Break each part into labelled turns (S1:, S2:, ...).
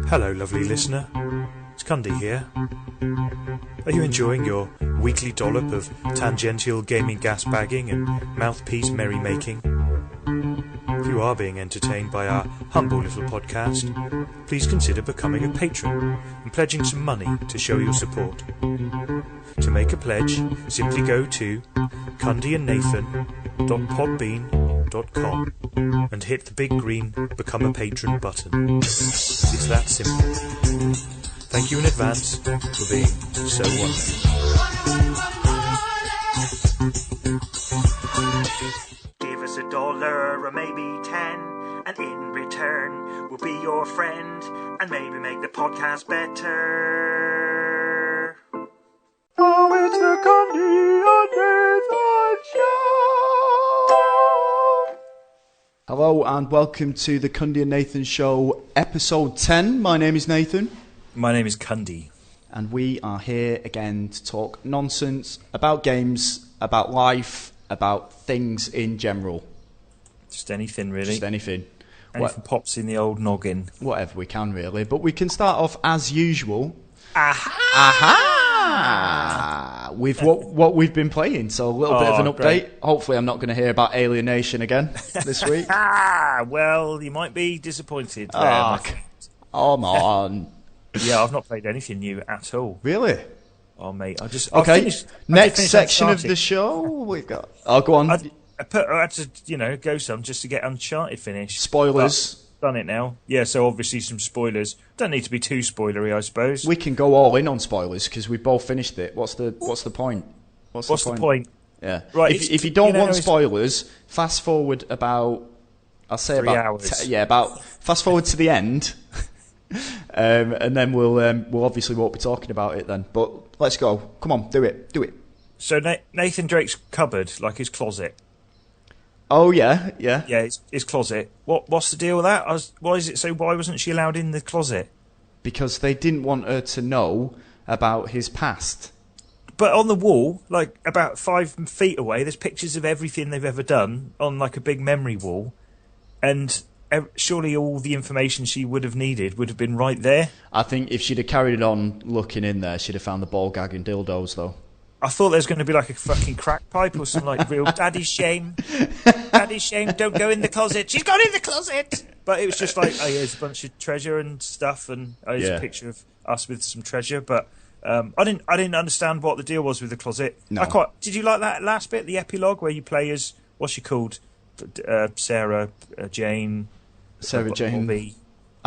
S1: Hello, lovely listener. It's Cundy here. Are you enjoying your weekly dollop of tangential gaming gas-bagging and mouthpiece merrymaking? If you are being entertained by our humble little podcast, please consider becoming a patron and pledging some money to show your support. To make a pledge, simply go to cundyandnathan.podbean.com and hit the big green Become a Patron button. It's that simple. Thank you in advance for being so wonderful. Give us $1 or maybe 10, and in return we'll be your friend and maybe make the podcast better. Oh, it's the Cundy Nathan Show!
S2: Hello and welcome to the Cundy Nathan Show, episode 10. My name is Nathan.
S1: My name is Cundy.
S2: And we are here again to talk nonsense about games, about life, about things in general.
S1: Just anything, really.
S2: Just anything.
S1: Anything pops in the old noggin.
S2: Whatever we can, really. But we can start off, as usual, with what we've been playing. So a little bit of an update. Great. Hopefully I'm not going to hear about Alienation again this week.
S1: Well, you might be disappointed.
S2: Oh, come on.
S1: Yeah, I've not played anything new at all.
S2: Really?
S1: Oh, mate,
S2: Okay, next section of the show we've got... Oh, go on.
S1: I had to, go some just to get Uncharted finished.
S2: Spoilers.
S1: But done it now. Yeah, so obviously some spoilers. Don't need to be too spoilery, I suppose.
S2: We can go all in on spoilers because we both finished it. What's the point? What's the point? Yeah.
S1: Right.
S2: If you don't want spoilers, fast forward about... I'll say
S1: 3 hours.
S2: Fast forward to the end... and then we'll obviously won't be talking about it then. But let's go. Come on, do it.
S1: So Nathan Drake's cupboard, like his closet.
S2: Oh yeah.
S1: Yeah, his closet. What's the deal with that? Why wasn't she allowed in the closet?
S2: Because they didn't want her to know about his past.
S1: But on the wall, like about 5 feet away, there's pictures of everything they've ever done on like a big memory wall, and surely all the information she would have needed would have been right there. I
S2: think if she'd have carried on looking in there, she'd have found the ball gag and dildos, though.
S1: I thought there was going to be like a fucking crack pipe or some like real daddy's shame. Daddy's shame, don't go in the closet. She's gone in the closet! But it was just like, oh, here's a bunch of treasure and stuff, and here's a picture of us with some treasure. But I didn't understand what the deal was with the closet.
S2: No.
S1: Did you like that last bit, the epilogue, where you play as, what's she called? Sarah Jane.
S2: I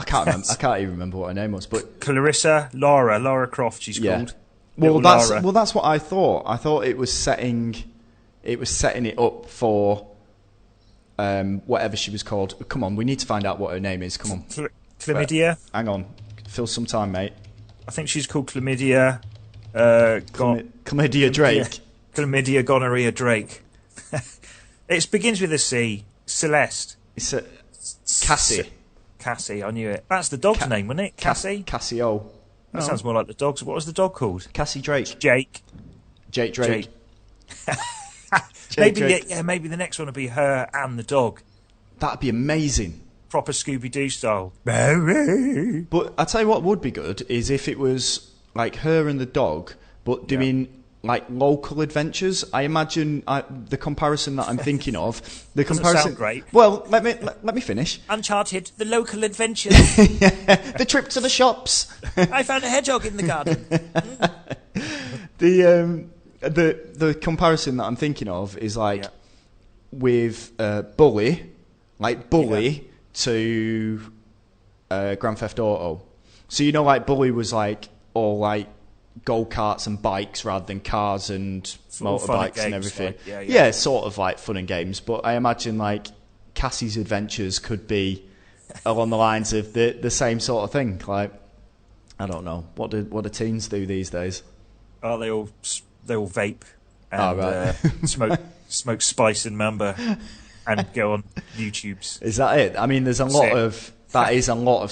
S2: can't remember. I can't even remember what her name was. But
S1: Clarissa, Lara Croft. She's called.
S2: Well, that's what I thought. I thought it was setting it up for whatever she was called. Come on, we need to find out what her name is. Come on,
S1: Chlamydia.
S2: Hang on, fill some time, mate.
S1: I think she's called Chlamydia.
S2: Chlamydia Drake.
S1: Chlamydia gonorrhea Drake. It begins with a C. Celeste.
S2: It's Cassie.
S1: Cassie, I knew it. That's the dog's name, wasn't it? Cassie?
S2: Cassio.
S1: That sounds more like the dog's. What was the dog called?
S2: Cassie Drake.
S1: Jake
S2: Drake.
S1: Maybe the next one will be her and the dog.
S2: That'd be amazing.
S1: Proper Scooby-Doo style.
S2: But I tell you what would be good is if it was like her and the dog, but doing... like local adventures. I imagine the comparison that I'm thinking of. The comparison.
S1: Sound great.
S2: Well, let me finish.
S1: Uncharted, the local adventures.
S2: The trip to the shops.
S1: I found a hedgehog in the garden.
S2: The comparison that I'm thinking of is like with Bully, to Grand Theft Auto. So like Bully was like all like go-karts and bikes rather than cars and motorbikes and everything. Yeah, sort of like fun and games. But I imagine like Cassie's adventures could be along the lines of the same sort of thing. Like, I don't know, what do teens do these days?
S1: Oh, they all vape and smoke spice and mamba and go on YouTubes.
S2: Is that it? I mean, there's a lot of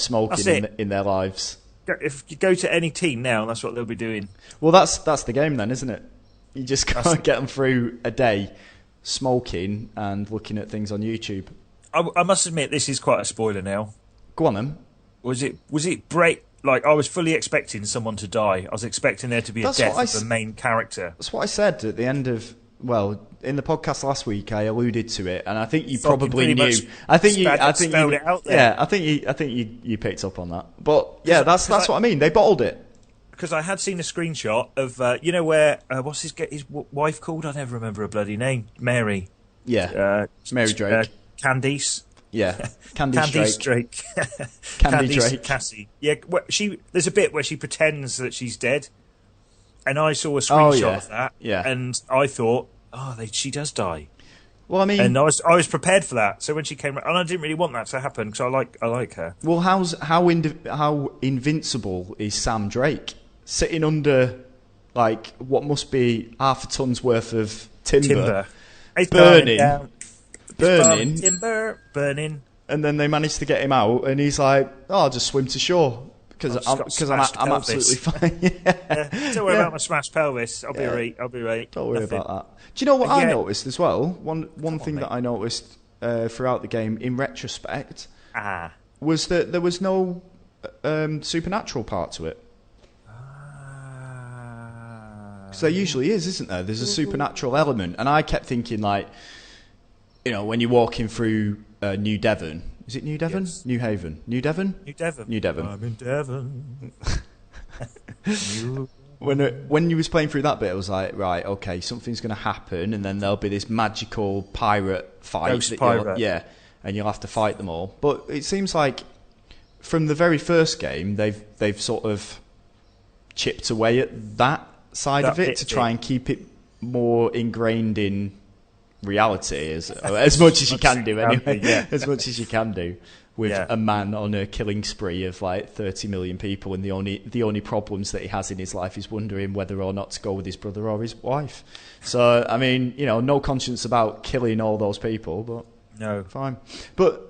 S2: smoking in their lives.
S1: If you go to any teen now, that's what they'll be doing.
S2: Well, that's the game then, isn't it? You just can't get them through a day smoking and looking at things on YouTube.
S1: I must admit, this is quite a spoiler now.
S2: Go on then.
S1: Was it break? Like, I was fully expecting someone to die. I was expecting there to be a death of the main character.
S2: That's what I said at the end of... Well, in the podcast last week, I alluded to it, and I think you probably knew. I think you spelled it out there. Yeah, I think you picked up on that. But yeah, that's what I mean. They bottled it.
S1: Because I had seen a screenshot of where what's his wife called? I never remember her bloody name. Mary.
S2: Yeah. Mary Drake.
S1: Candice.
S2: Yeah. Candice
S1: Drake.
S2: Candy Drake.
S1: Cassie. Yeah. There's a bit where she pretends that she's dead, and I saw a screenshot of that. Yeah. And I thought, she does die.
S2: Well, I mean,
S1: and I was prepared for that. So when she came, and I didn't really want that to happen because I like her.
S2: Well, how invincible is Sam Drake sitting under like what must be half a ton's worth of timber.
S1: It's
S2: burning,
S1: timber burning,
S2: and then they managed to get him out, and he's like, I'll just swim to shore. Because I'm absolutely fine.
S1: Don't worry about my smashed pelvis. I'll be right.
S2: Don't worry about that. Do you know what I noticed as well? One thing that I noticed throughout the game, in retrospect, was that there was no supernatural part to it. Because there usually is, isn't there? There's a supernatural element, and I kept thinking, like, when you're walking through New Devon. Is it New Devon?
S1: Yes.
S2: New Haven? New Devon?
S1: New Devon. I'm in Devon.
S2: When you was playing through that bit, I was like, right, okay, something's going to happen, and then there'll be this magical pirate fight.
S1: Ghost pirate.
S2: And you'll have to fight them all. But it seems like from the very first game, they've sort of chipped away at that side of it to try and keep it more ingrained in reality as much as you can do anyway. As much as you can do with a man on a killing spree of like 30 million people, and the only problems that he has in his life is wondering whether or not to go with his brother or his wife. So I mean, no conscience about killing all those people, but
S1: no,
S2: fine. But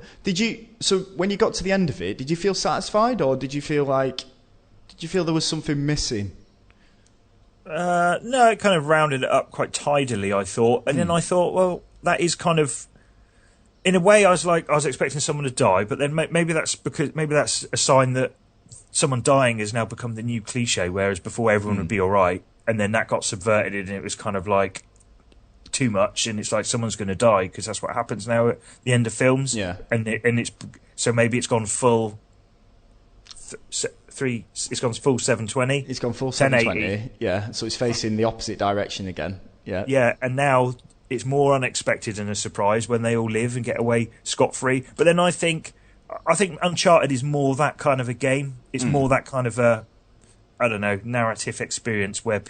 S2: so when you got to the end of it, did you feel satisfied, or did you feel there was something missing?
S1: No, it kind of rounded it up quite tidily, I thought. And then I thought, well, that is kind of... In a way, I was expecting someone to die, but then maybe that's a sign that someone dying has now become the new cliche, whereas before everyone would be all right, and then that got subverted, and it was kind of like too much, and it's like someone's going to die, because that's what happens now at the end of films.
S2: Yeah.
S1: And it's... So maybe it's gone full... It's gone full 720.
S2: It's gone full 720. Yeah, so it's facing the opposite direction again. Yeah.
S1: Yeah, and now it's more unexpected and a surprise when they all live and get away scot-free. But then I think Uncharted is more that kind of a game. It's more that kind of a, I don't know, narrative experience where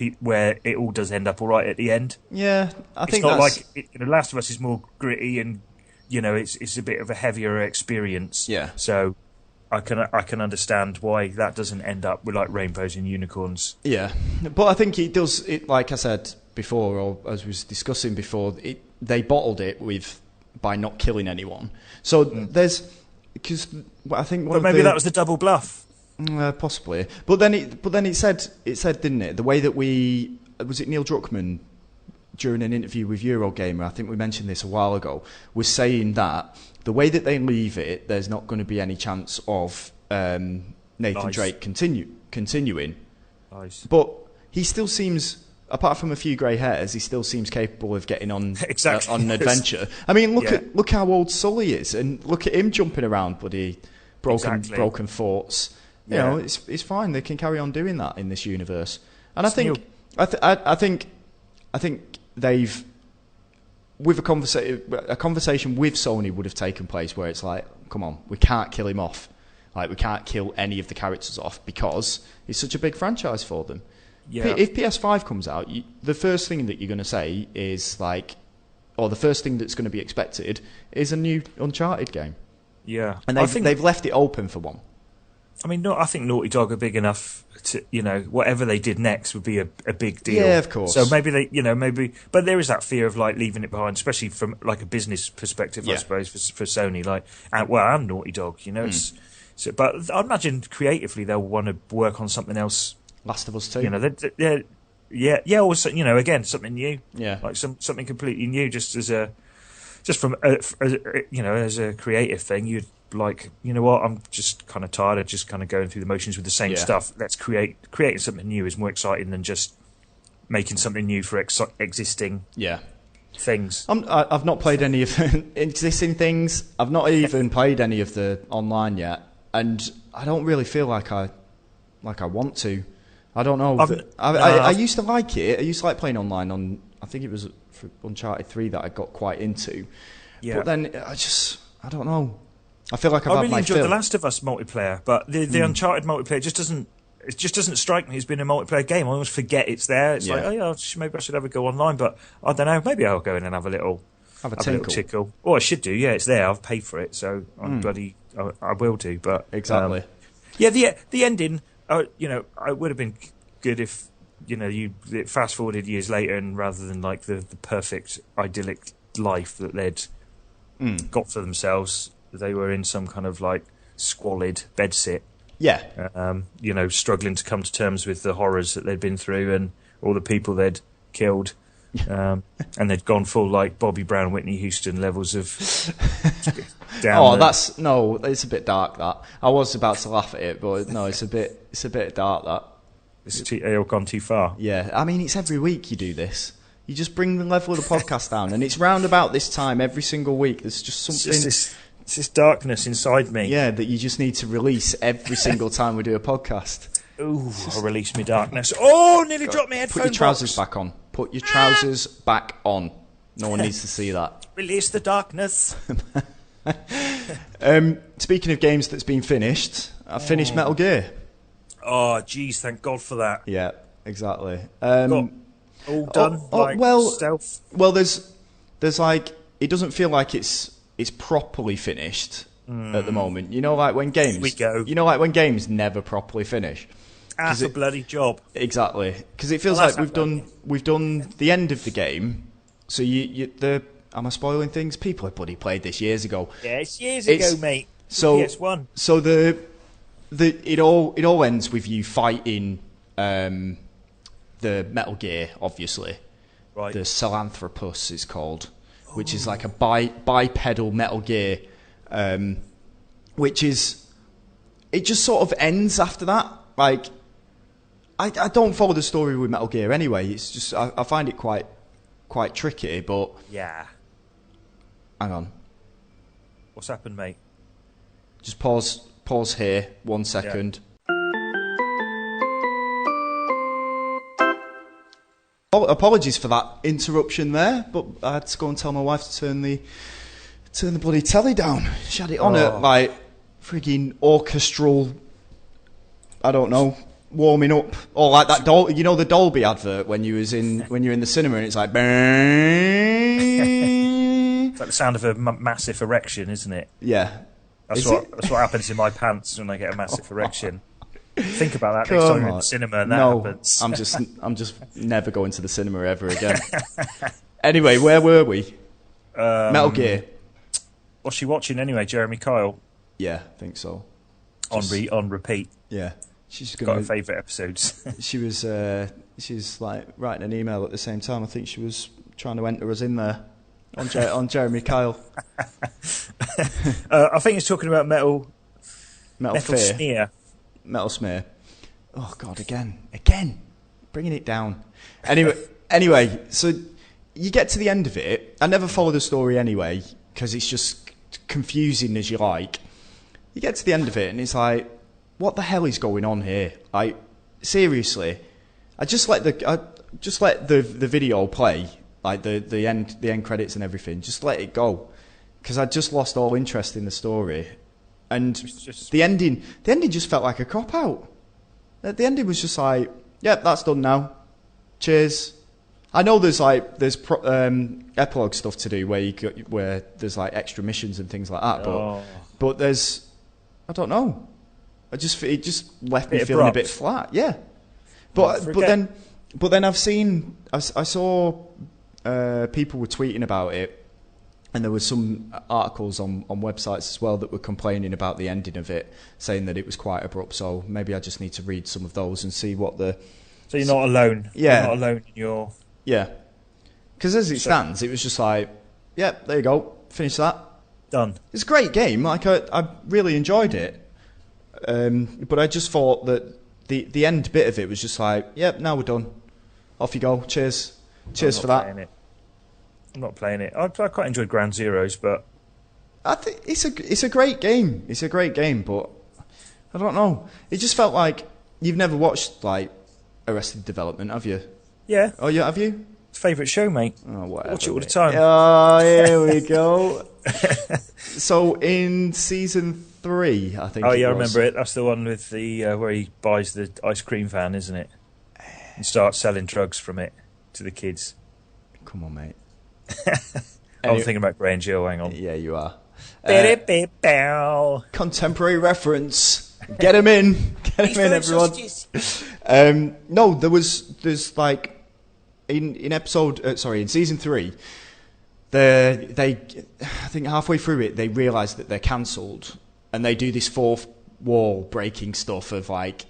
S1: it all does end up all right at the end.
S2: Yeah, I think
S1: it's not like Last of Us is more gritty and it's a bit of a heavier experience.
S2: Yeah.
S1: So I can understand why that doesn't end up with like rainbows and unicorns.
S2: Yeah, but I think it does. It, like I said before, or as we was discussing before, they bottled it by not killing anyone. So there's because I think.
S1: But maybe that was the double bluff.
S2: Possibly, but then it said, didn't it? The way that was it Neil Druckmann during an interview with Eurogamer, I think we mentioned this a while ago, was saying that the way that they leave it, there's not going to be any chance of Nathan Drake continuing.
S1: Nice.
S2: But he still seems, apart from a few grey hairs, he still seems capable of getting on on an adventure. I mean, look how old Sully is, and look at him jumping around, bloody broken forts. You know, it's fine. They can carry on doing that in this universe. And I think they've, with a conversation with Sony would have taken place where it's like, come on, we can't kill him off. Like, we can't kill any of the characters off because it's such a big franchise for them. Yeah. If PS5 comes out, the first thing that you're going to say is like, or the first thing that's going to be expected is a new Uncharted game.
S1: Yeah.
S2: And they've left it open for one.
S1: I mean, I think Naughty Dog are big enough to, whatever they did next would be a big deal.
S2: Yeah, of course.
S1: So maybe but there is that fear of like leaving it behind, especially from like a business perspective, I suppose, for Sony. Like, I'm Naughty Dog, but I'd imagine creatively they'll want to work on something else.
S2: Last of Us 2.
S1: Or again, something new.
S2: Yeah,
S1: like something completely new, as a creative thing. like, you know what, I'm just kind of tired of just kind of going through the motions with the same stuff. Let's creating something new is more exciting than just making something new for existing things.
S2: I've not played any of the existing things. I've not even played any of the online yet, and I don't really feel like I want to. I don't know. I used to like it. I used to like playing online on. I think it was for Uncharted 3 that I got quite into. Yeah. But then I don't know. I feel like I
S1: really enjoyed The Last of Us multiplayer, but the Uncharted multiplayer just doesn't strike me as being a multiplayer game. I almost forget it's there. It's like, oh yeah, maybe I should have a go online, but I don't know. Maybe I'll go in and have a little tickle. Oh, I should do. Yeah, it's there. I've paid for it, so I will do. But
S2: exactly.
S1: The ending. It would have been good if you fast forwarded years later, and rather than like the perfect idyllic life that they'd got for themselves, they were in some kind of like squalid bedsit.
S2: Yeah.
S1: Struggling to come to terms with the horrors that they'd been through and all the people they'd killed. And they'd gone full like Bobby Brown, Whitney Houston levels of down.
S2: It's a bit dark, that. I was about to laugh at it, but no, it's a bit dark, that.
S1: It's all gone too far.
S2: Yeah, I mean, it's every week you do this. You just bring the level of the podcast down, and it's round about this time every single week. There's just something.
S1: It's this darkness inside me.
S2: Yeah, that you just need to release every single time we do a podcast.
S1: Ooh, I'll release my darkness. Oh, nearly dropped my headphone.
S2: Put your trousers back on. Put your trousers back on. No one needs to see that.
S1: Release the darkness.
S2: Speaking of games that's been finished, I finished Metal Gear.
S1: Oh, geez, thank God for that.
S2: Yeah, exactly.
S1: All done. Stealth.
S2: Well, there's like, it doesn't feel like it's properly finished at the moment. You know, like when games never properly finish.
S1: That's a bloody job.
S2: Exactly, because it feels like we've done the end of the game. So am I spoiling things? People have bloody played this years ago.
S1: Yeah, it's years ago, mate.
S2: So
S1: PS1.
S2: So it all ends with you fighting the Metal Gear, obviously.
S1: Right.
S2: The Salanthropus is called, which is like a bipedal Metal Gear, which is, it just sort of ends after that. Like, I don't follow the story with Metal Gear anyway. It's just I find it quite tricky. But
S1: yeah,
S2: hang on.
S1: What's happened, mate?
S2: Just pause here 1 second. Oh, apologies for that interruption there, but I had to go and tell my wife to turn the bloody telly down. She had it on at like frigging orchestral, I don't know, warming up, or like that the Dolby advert when you're in the cinema and it's like
S1: it's like the sound of a massive erection, isn't it?
S2: Yeah.
S1: That's what happens in my pants when I get a massive erection. Think about that next time you're in the cinema and that happens.
S2: I'm just never going to the cinema ever again. Anyway, where were we? Metal Gear.
S1: What's she watching anyway? Jeremy Kyle?
S2: Yeah, I think so.
S1: On repeat.
S2: Yeah. She's
S1: got her favourite episodes.
S2: She was like writing an email at the same time. I think she was trying to enter us in there on Jeremy Kyle.
S1: I think he's talking about Metal
S2: Smear. Metal Smear. Oh God, again, bringing it down. Anyway, so you get to the end of it. I never follow the story anyway because it's just confusing as you like. You get to the end of it and it's like, what the hell is going on here? Like, seriously, I just let the video play, like the end credits and everything. Just let it go because I just lost all interest in the story. And the ending just felt like a cop out. The ending was just like, yep, that's done now. Cheers. I know there's epilogue stuff to do where there's like extra missions and things like that, but there's, I don't know. It just left me feeling a bit flat. Yeah. But then I saw people were tweeting about it. And there were some articles on websites as well that were complaining about the ending of it, saying that it was quite abrupt. So maybe I just need to read some of those and see what the...
S1: So you're not alone.
S2: Yeah.
S1: You're not alone in your...
S2: Yeah. Because as it stands, it was just like, yeah, there you go, finish that.
S1: Done.
S2: It's a great game. Like I really enjoyed it, but I just thought that the end bit of it was just like, yep, now we're done. Off you go. Cheers for that.
S1: I'm not playing it. I quite enjoyed Ground Zeroes, but
S2: I think it's a great game. It's a great game, but I don't know. It just felt like you've never watched like Arrested Development, have you?
S1: Yeah.
S2: Oh yeah, have you?
S1: Favourite show, mate.
S2: Oh, whatever.
S1: Watch it all the time.
S2: Oh, here we go. So in season 3, I think.
S1: Oh yeah, I remember it. That's the one with the where he buys the ice cream van, isn't it? And starts selling drugs from it to the kids.
S2: Come on, mate.
S1: I'm thinking about Gray and Jill. Hang on.
S2: Yeah, you are. Contemporary reference. Get him in. Get him in, everyone. No, there's like in season 3, they I think halfway through it they realise that they're cancelled, and they do this fourth wall breaking stuff of like,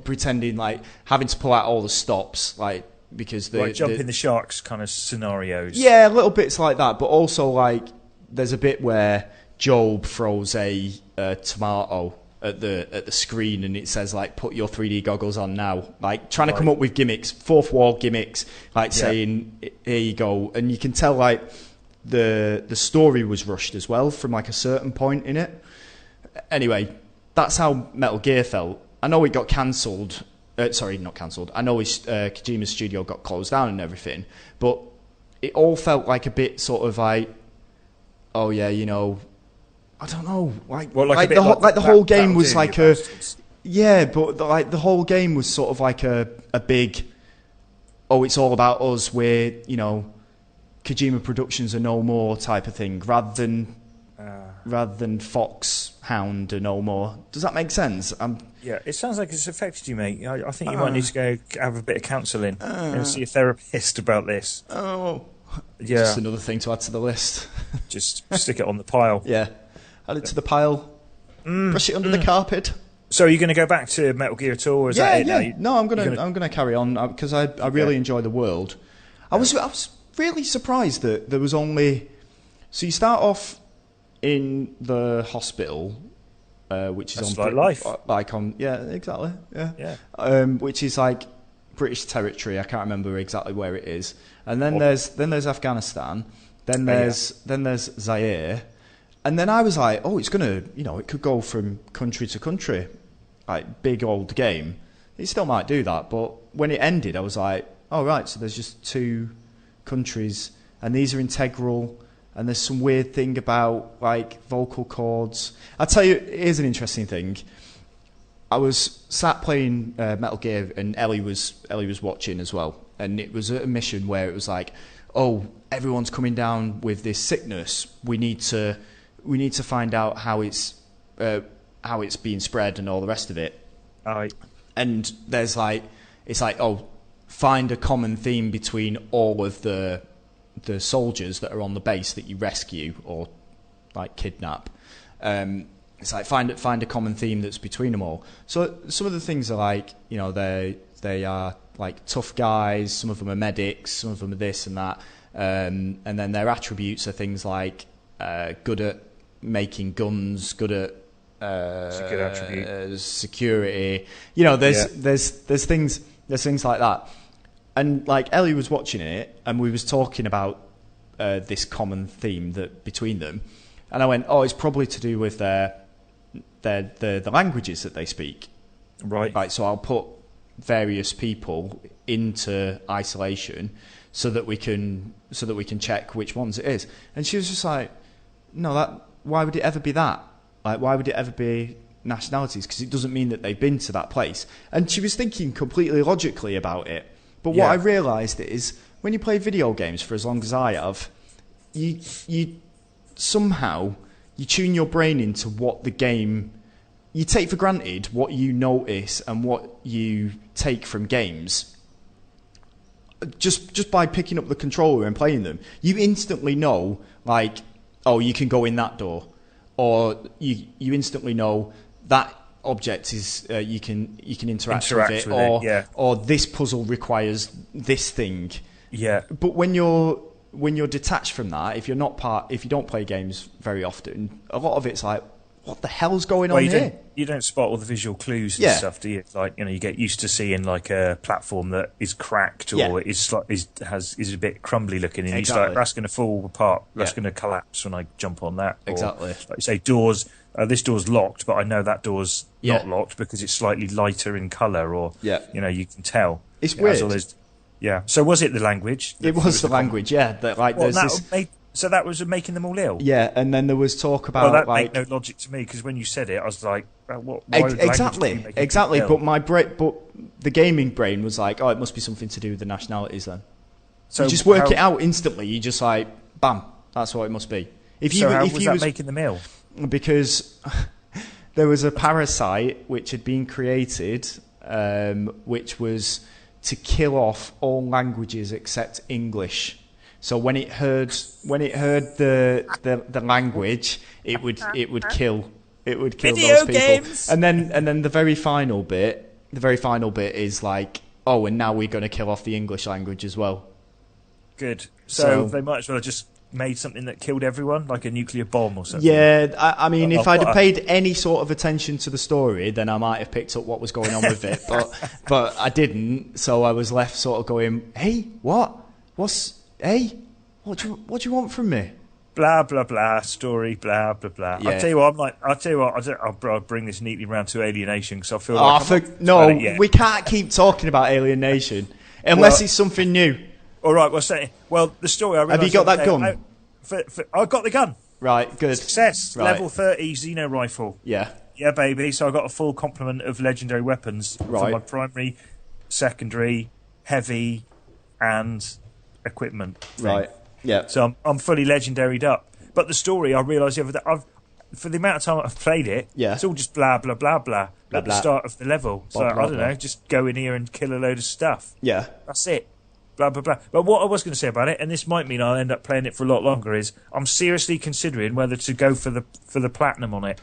S2: pretending like having to pull out all the stops, like because
S1: like jumping the sharks kind of scenarios.
S2: Yeah, little bits like that, but also like there's a bit where Job throws a tomato at the screen, and it says like, put your 3D goggles on now, like trying to come up with gimmicks, fourth wall gimmicks, like saying here you go. And you can tell like the story was rushed as well from like a certain point in it. Anyway, that's how Metal Gear felt. I know it got cancelled, sorry, not cancelled, I know his Kojima's studio got closed down and everything, but it all felt like a bit sort of like, oh yeah, I don't know, the whole game was like but like the whole game was sort of like a big, oh, it's all about us, we're, Kojima Productions are no more type of thing, rather than Fox Hound are no more. Does that make sense?
S1: Yeah, it sounds like it's affected you, mate. I think you might need to go have a bit of counselling and see a therapist about this.
S2: Oh,
S1: yeah.
S2: Just another thing to add to the list.
S1: Just stick it on the pile.
S2: Yeah. Add it to the pile. Brush it under the carpet.
S1: So are you going to go back to Metal Gear at all? Or is that it now?
S2: No, I'm gonna carry on because I really enjoy the world. I was really surprised that there was only. So you start off in the hospital, which is
S1: on life.
S2: Exactly. Which is like British territory. I can't remember exactly where it is. And then there's Afghanistan. Then there's Zaire. And then I was like, oh, it's gonna, it could go from country to country, like big old game. It still might do that, but when it ended, I was like, oh right, so there's just 2 countries, and these are integral. And there's some weird thing about like vocal cords. I'll tell you, here's an interesting thing. I was sat playing Metal Gear, and Ellie was watching as well. And it was a mission where it was like, oh, everyone's coming down with this sickness. We need to find out how it's being spread and all the rest of it. And there's like, it's like, oh, find a common theme between all of the soldiers that are on the base that you rescue or like kidnap. It's like find a common theme that's between them all. So some of the things are like, they are like tough guys, some of them are medics, some of them are this and that, and then their attributes are things like good at making guns, good at
S1: it's a good attribute.
S2: Security. There's things like that. And like Ellie was watching it, and we was talking about this common theme that between them, and I went, "Oh, it's probably to do with the languages that they speak." Right. So I'll put various people into isolation so that we can check which ones it is. And she was just like, "No, why would it ever be that? Like, why would it ever be nationalities? Because it doesn't mean that they've been to that place." And she was thinking completely logically about it. But what I realised is, when you play video games for as long as I have, you somehow tune your brain into what the game. You take for granted what you notice and what you take from games. Just by picking up the controller and playing them, you instantly know, like, oh, you can go in that door, or you instantly know that object is you can interact with it, or this puzzle requires this thing.
S1: Yeah.
S2: But when you're when you're detached from that, if you don't play games very often, a lot of it's like, what the hell's going on here?
S1: You don't spot all the visual clues and stuff, do you? Like, you get used to seeing like a platform that is cracked or is a bit crumbly looking, and you're like, that's going to fall apart, that's going to collapse when I jump on that.
S2: Exactly.
S1: Or, like you say, doors. This door's locked, but I know that door's not locked because it's slightly lighter in colour, or you can tell.
S2: It's weird.
S1: So was it the language?
S2: It was the language. Yeah. That
S1: So that was making them all ill.
S2: Yeah, and then there was talk about
S1: that made no logic to me, because when you said it, I was like, "What?"
S2: Exactly. But the gaming brain was like, "Oh, it must be something to do with the nationalities." Then, so you just work it out instantly. You just like, bam, that's what it must be.
S1: How was that making them ill?
S2: Because there was a parasite which had been created, which was to kill off all languages except English. So when it heard the language, it would kill
S1: Video
S2: those people.
S1: Games.
S2: And then the very final bit is like, oh, and now we're going to kill off the English language as well.
S1: Good. So they might as well have just made something that killed everyone, like a nuclear bomb or something.
S2: Yeah, I mean, if I'd have paid any sort of attention to the story, then I might have picked up what was going on with it. But I didn't, so I was left sort of going, hey, what do you want from me?
S1: Blah blah blah story, blah blah blah.
S2: Yeah.
S1: I'll tell you what. I'll bring this neatly round to Alienation, because I feel like
S2: we can't keep talking about Alienation unless it's something new.
S1: All right, well, the story.
S2: Have you got that gun?
S1: I got the gun.
S2: Right, good.
S1: Success.
S2: Right.
S1: Level 30 Xeno rifle.
S2: Yeah.
S1: Yeah, baby. So I got a full complement of legendary weapons for my primary, secondary, heavy, and equipment thing.
S2: Right. Yeah.
S1: So I'm fully legendaried up. But the story, I realised for the amount of time I've played it, it's all just blah blah blah blah at the start of the level. So I don't know, just go in here and kill a load of stuff.
S2: Yeah.
S1: That's it. Blah blah blah. But what I was going to say about it, and this might mean I'll end up playing it for a lot longer, is I'm seriously considering whether to go for the platinum on it.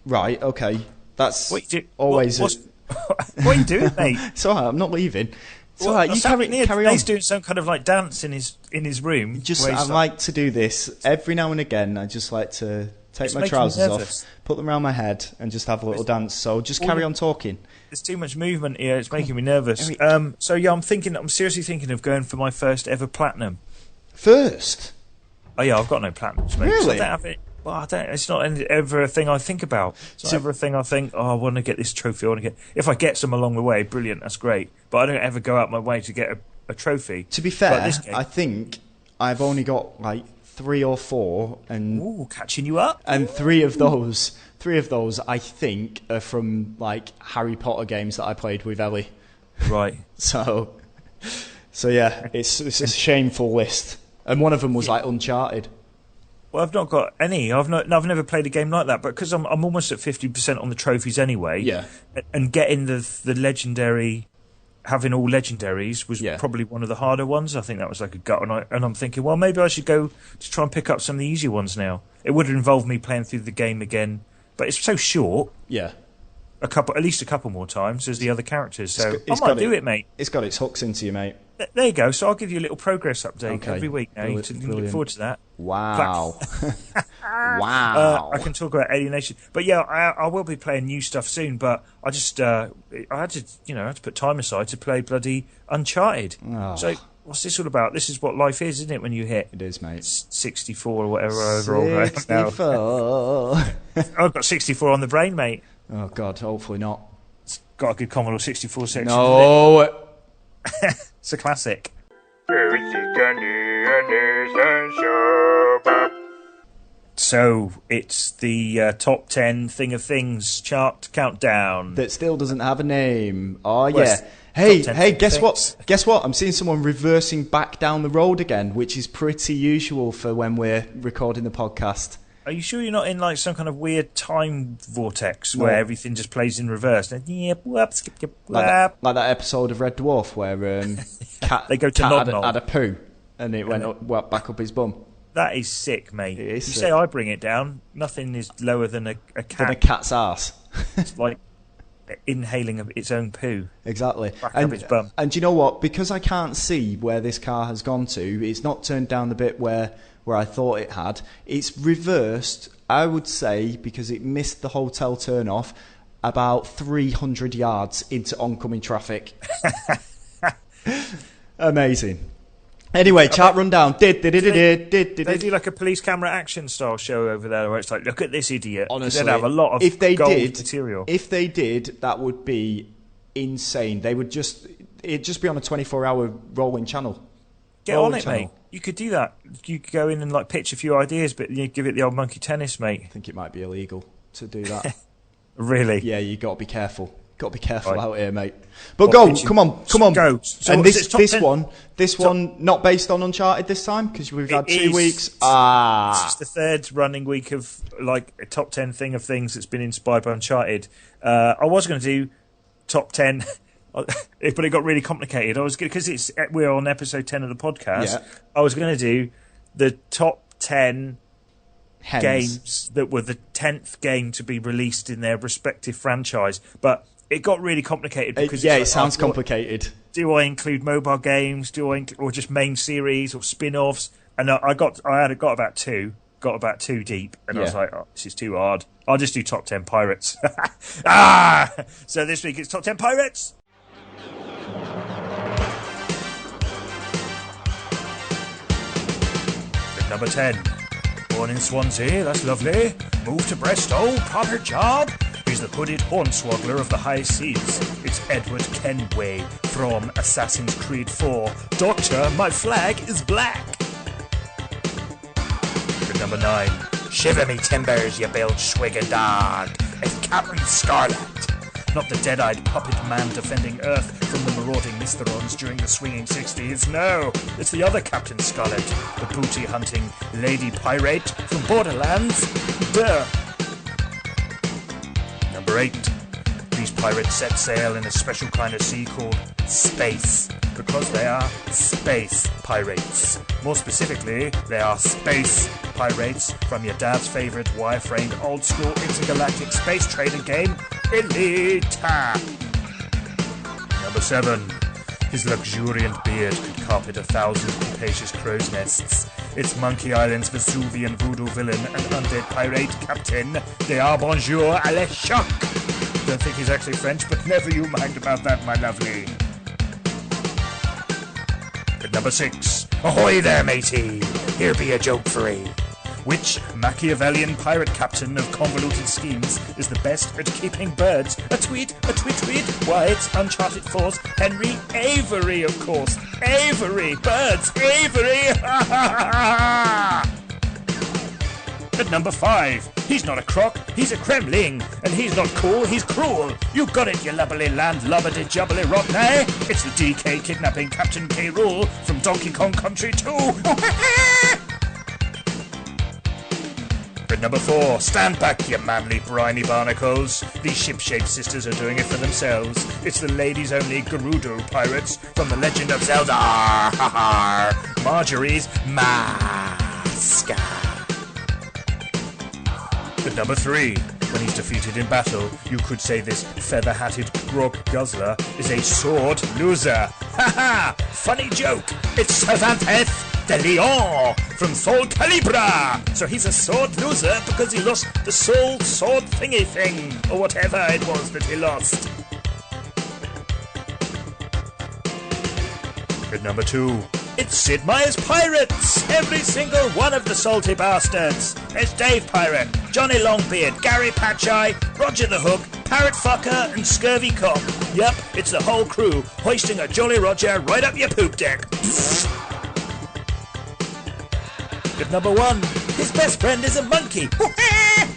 S2: Right. Okay. That's
S1: what you do,
S2: always.
S1: What are you doing, mate?
S2: It's all right. I'm not leaving. It's all right. You carry on.
S1: He's doing some kind of like dance in his room.
S2: I like to do this every now and again. I just like to take my trousers off, put them around my head, and just have a little dance. So just carry on talking.
S1: There's too much movement here. It's making me nervous. So yeah, I'm seriously thinking of going for my first ever platinum.
S2: First?
S1: Oh yeah, I've got no platinums, mate.
S2: Really?
S1: So I don't have it. Well, I don't. It's not ever a thing I think about. It's not ever a thing I think, I want to get this trophy. If I get some along the way, brilliant, that's great. But I don't ever go out my way to get a trophy.
S2: To be fair, I think I've only got like 3 or 4, and
S1: catching you up.
S2: And 3 of those I think are from like Harry Potter games that I played with Ellie.
S1: Right.
S2: So yeah, it's a shameful list. And one of them was like Uncharted.
S1: Well, I've not got any. I've never played a game like that, but because I'm almost at 50% on the trophies anyway.
S2: Yeah.
S1: And getting the legendary, having all legendaries was probably one of the harder ones. I think that was like a gut, and I'm thinking, well, maybe I should go to try and pick up some of the easier ones now. It would have involved me playing through the game again, but it's so short.
S2: Yeah.
S1: At least a couple more times as the other characters. So I might do it, mate.
S2: It's got its hooks into you, mate.
S1: There you go. So I'll give you a little progress update every week now. You can look forward to that.
S2: Wow. Wow.
S1: I can talk about Alienation. But yeah, I will be playing new stuff soon, but I just I had to put time aside to play bloody Uncharted.
S2: Oh.
S1: So what's this all about? This is what life is, isn't it, when you hit
S2: It is, mate.
S1: 64 or whatever overall.
S2: 64.
S1: I've got 64 on the brain, mate.
S2: Oh God, hopefully not.
S1: It's got a good Commodore 64 section.
S2: No.
S1: It's a classic. So it's the top 10 Thing of Things chart countdown.
S2: That still doesn't have a name. Oh, yeah. Hey, guess what? Guess what? I'm seeing someone reversing back down the road again, which is pretty usual for when we're recording the podcast.
S1: Are you sure you're not in like some kind of weird time vortex where everything just plays in reverse?
S2: Like that episode of Red Dwarf where
S1: they go to
S2: Cat had a poo and it went back up his bum.
S1: That is sick, mate.
S2: It is
S1: you
S2: sick.
S1: Say I bring it down. Nothing is lower than a cat.
S2: Than a cat's ass.
S1: It's like inhaling its own poo.
S2: Exactly.
S1: Up its bum.
S2: And do you know what? Because I can't see where this car has gone to, it's not turned down the bit where I thought it had. It's reversed, I would say, because it missed the hotel turn-off, about 300 yards into oncoming traffic. Amazing. Anyway, chart rundown. They
S1: do like a police camera action style show over there where it's like, look at this idiot.
S2: Honestly,
S1: they'd have a lot of material.
S2: If they did, that would be insane. It'd just be on a 24-hour rolling channel.
S1: Get on it, mate. You could do that. You could go in and like pitch a few ideas, but you give it the old monkey tennis, mate.
S2: I think it might be illegal to do that.
S1: Really?
S2: Yeah, you got to be careful. Got to be careful out here, mate. But come on.
S1: Go. So
S2: and this one, not based on Uncharted this time because we've had 2 weeks.
S1: It's just the third running week of like a top 10 thing of things that's been inspired by Uncharted. I was going to do top 10, but it got really complicated. Because we're on episode 10 of the podcast. Yeah. I was going to do the top 10 games that were the 10th game to be released in their respective franchise, but it got really complicated because
S2: it sounds complicated.
S1: Do I include mobile games? Or just main series or spin-offs? And I got about two deep, and I was like, oh, this is too hard. I'll just do top 10 pirates. So this week it's top 10 pirates. At number 10, born in Swansea, that's lovely. Moved to Bristol, proper job. He's the hooded hornswaggler of the high seas. It's Edward Kenway from Assassin's Creed 4. Doctor, my flag is black. At number 9, shiver me timbers, you bilge-swigging dog. It's Captain Scarlet. Not the dead-eyed puppet man defending Earth from the marauding Mistherons during the swinging 60s. No, it's the other Captain Scarlet, the booty-hunting lady pirate from Borderlands. Duh. Number 8. These pirates set sail in a special kind of sea called space, because they are space pirates. More specifically, they are space pirates from your dad's favourite wireframed old-school intergalactic space trading game, Elita. Number 7. His luxuriant beard could carpet 1,000 capacious crow's nests. It's Monkey Island's Vesuvian voodoo villain and undead pirate captain, de bonjour à la choc. Don't think he's actually French, but never you mind about that, my lovely. At number 6, ahoy there, matey. Here be a joke for ye. Which Machiavellian pirate captain of convoluted schemes is the best at keeping birds? A tweet. Why, it's Uncharted 4's Henry Avery, of course. Avery, birds, Avery. At number 5, he's not a croc, he's a Kremling. And he's not cool, he's cruel. You got it, you lubbly land-lubbity jubbly rotten, eh? It's the DK kidnapping Captain K. Rool from Donkey Kong Country 2. At number 4, stand back, you manly briny barnacles. These ship-shaped sisters are doing it for themselves. It's the ladies-only Gerudo pirates from The Legend of Zelda. Marjorie's Maska. At number 3, when he's defeated in battle, you could say this feather-hatted grog guzzler is a sword loser. Ha! Funny joke. It's Cervantes de Leon from Soul Calibra. So he's a sword loser because he lost the soul sword thingy thing, or whatever it was that he lost. At number 2, it's Sid Meier's Pirates! Every single one of the salty bastards! It's Dave Pirate, Johnny Longbeard, Gary Patcheye, Roger the Hook, Parrot Fucker, and Scurvy Cop. Yep, it's the whole crew, hoisting a Jolly Roger right up your poop deck. At number 1, his best friend is a monkey,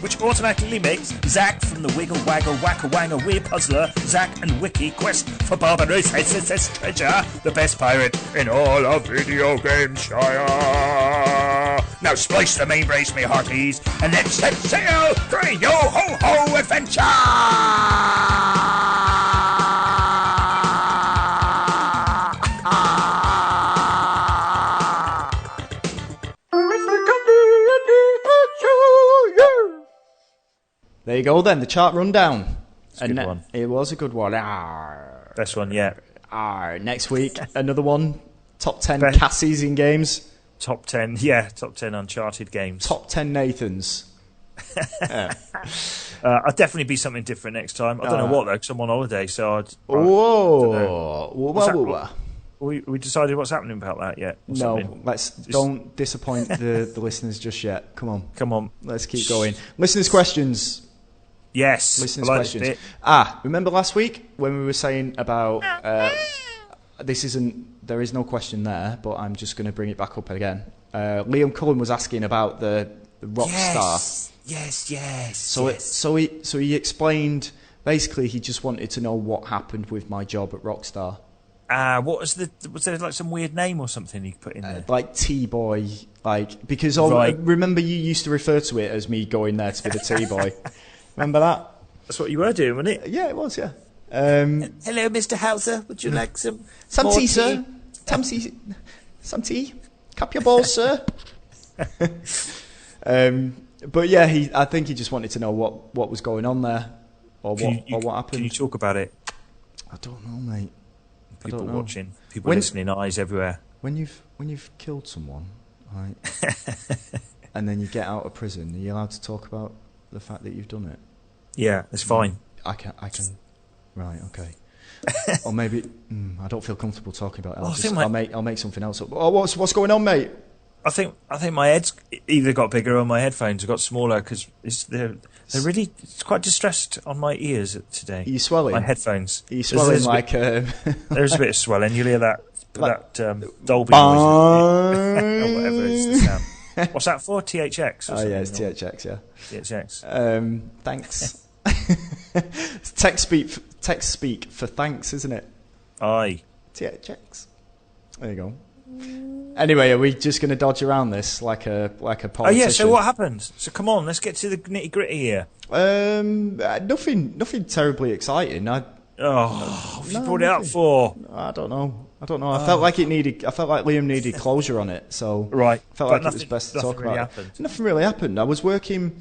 S1: which automatically makes Zack from the Wiggle Waggle Wacka Wanga Wee Puzzler, Zack and Wiki Quest for Barbaros Treasure, the best pirate in all of video game Shire. Now splice the main brace, me hearties, and let's set sail for a yo-ho-ho adventure!
S2: There you go then, the chart rundown.
S1: It's a good one.
S2: It was a good one. Arr.
S1: Best one yet.
S2: Arr. Next week, another one. Top 10 Cassies in games.
S1: Top 10 Uncharted games.
S2: Top 10 Nathans.
S1: I'll definitely be something different next time. I don't know what though, because I'm on holiday. So we decided what's happening about that yet?
S2: No, don't disappoint the listeners just yet. Come on, let's keep going. Listeners' questions.
S1: Yes,
S2: listeners' questions. Remember last week when we were saying about there is no question there, but I'm just going to bring it back up again. Liam Cullen was asking about the Rockstar.
S1: Yes.
S2: So he explained. Basically, he just wanted to know what happened with my job at Rockstar.
S1: Was there like some weird name or something he put in there?
S2: Like T-boy, because remember you used to refer to it as me going there to be the T-boy. Remember that?
S1: That's what you were doing, wasn't it?
S2: Yeah, it was. Yeah.
S1: Hello, Mr. Hauser. Would you like some
S2: tea, sir? Some tea. Cup your balls, sir. But yeah, I think he just wanted to know what was going on there, or what happened.
S1: Can you talk about it?
S2: I don't know, mate.
S1: People watching, people listening, eyes everywhere.
S2: When you've killed someone, right, and then you get out of prison, are you allowed to talk about the fact that you've done it?
S1: Yeah, it's fine.
S2: I can. Right, okay. Or maybe I don't feel comfortable talking about it. I'll make something else up. Oh, what's going on, mate?
S1: I think my head's either got bigger or my headphones have got smaller because they're really quite distressed on my ears today.
S2: Are you swelling?
S1: My headphones.
S2: Are you swelling
S1: There's a bit of swelling. You'll hear that Dolby noise or whatever is the sound. What's that for? THX?
S2: Oh yeah, it's THX. Yeah.
S1: THX.
S2: Thanks. Text speak for thanks, isn't it?
S1: Aye.
S2: THX. There you go. Anyway, are we just going to dodge around this like a politician?
S1: Oh yeah. So what happened? So come on, let's get to the nitty gritty here.
S2: Nothing terribly exciting.
S1: You brought it up for?
S2: I don't know. I felt like Liam needed closure on it. So
S1: right.
S2: I felt like it was best to talk about it. Nothing really happened. I was working.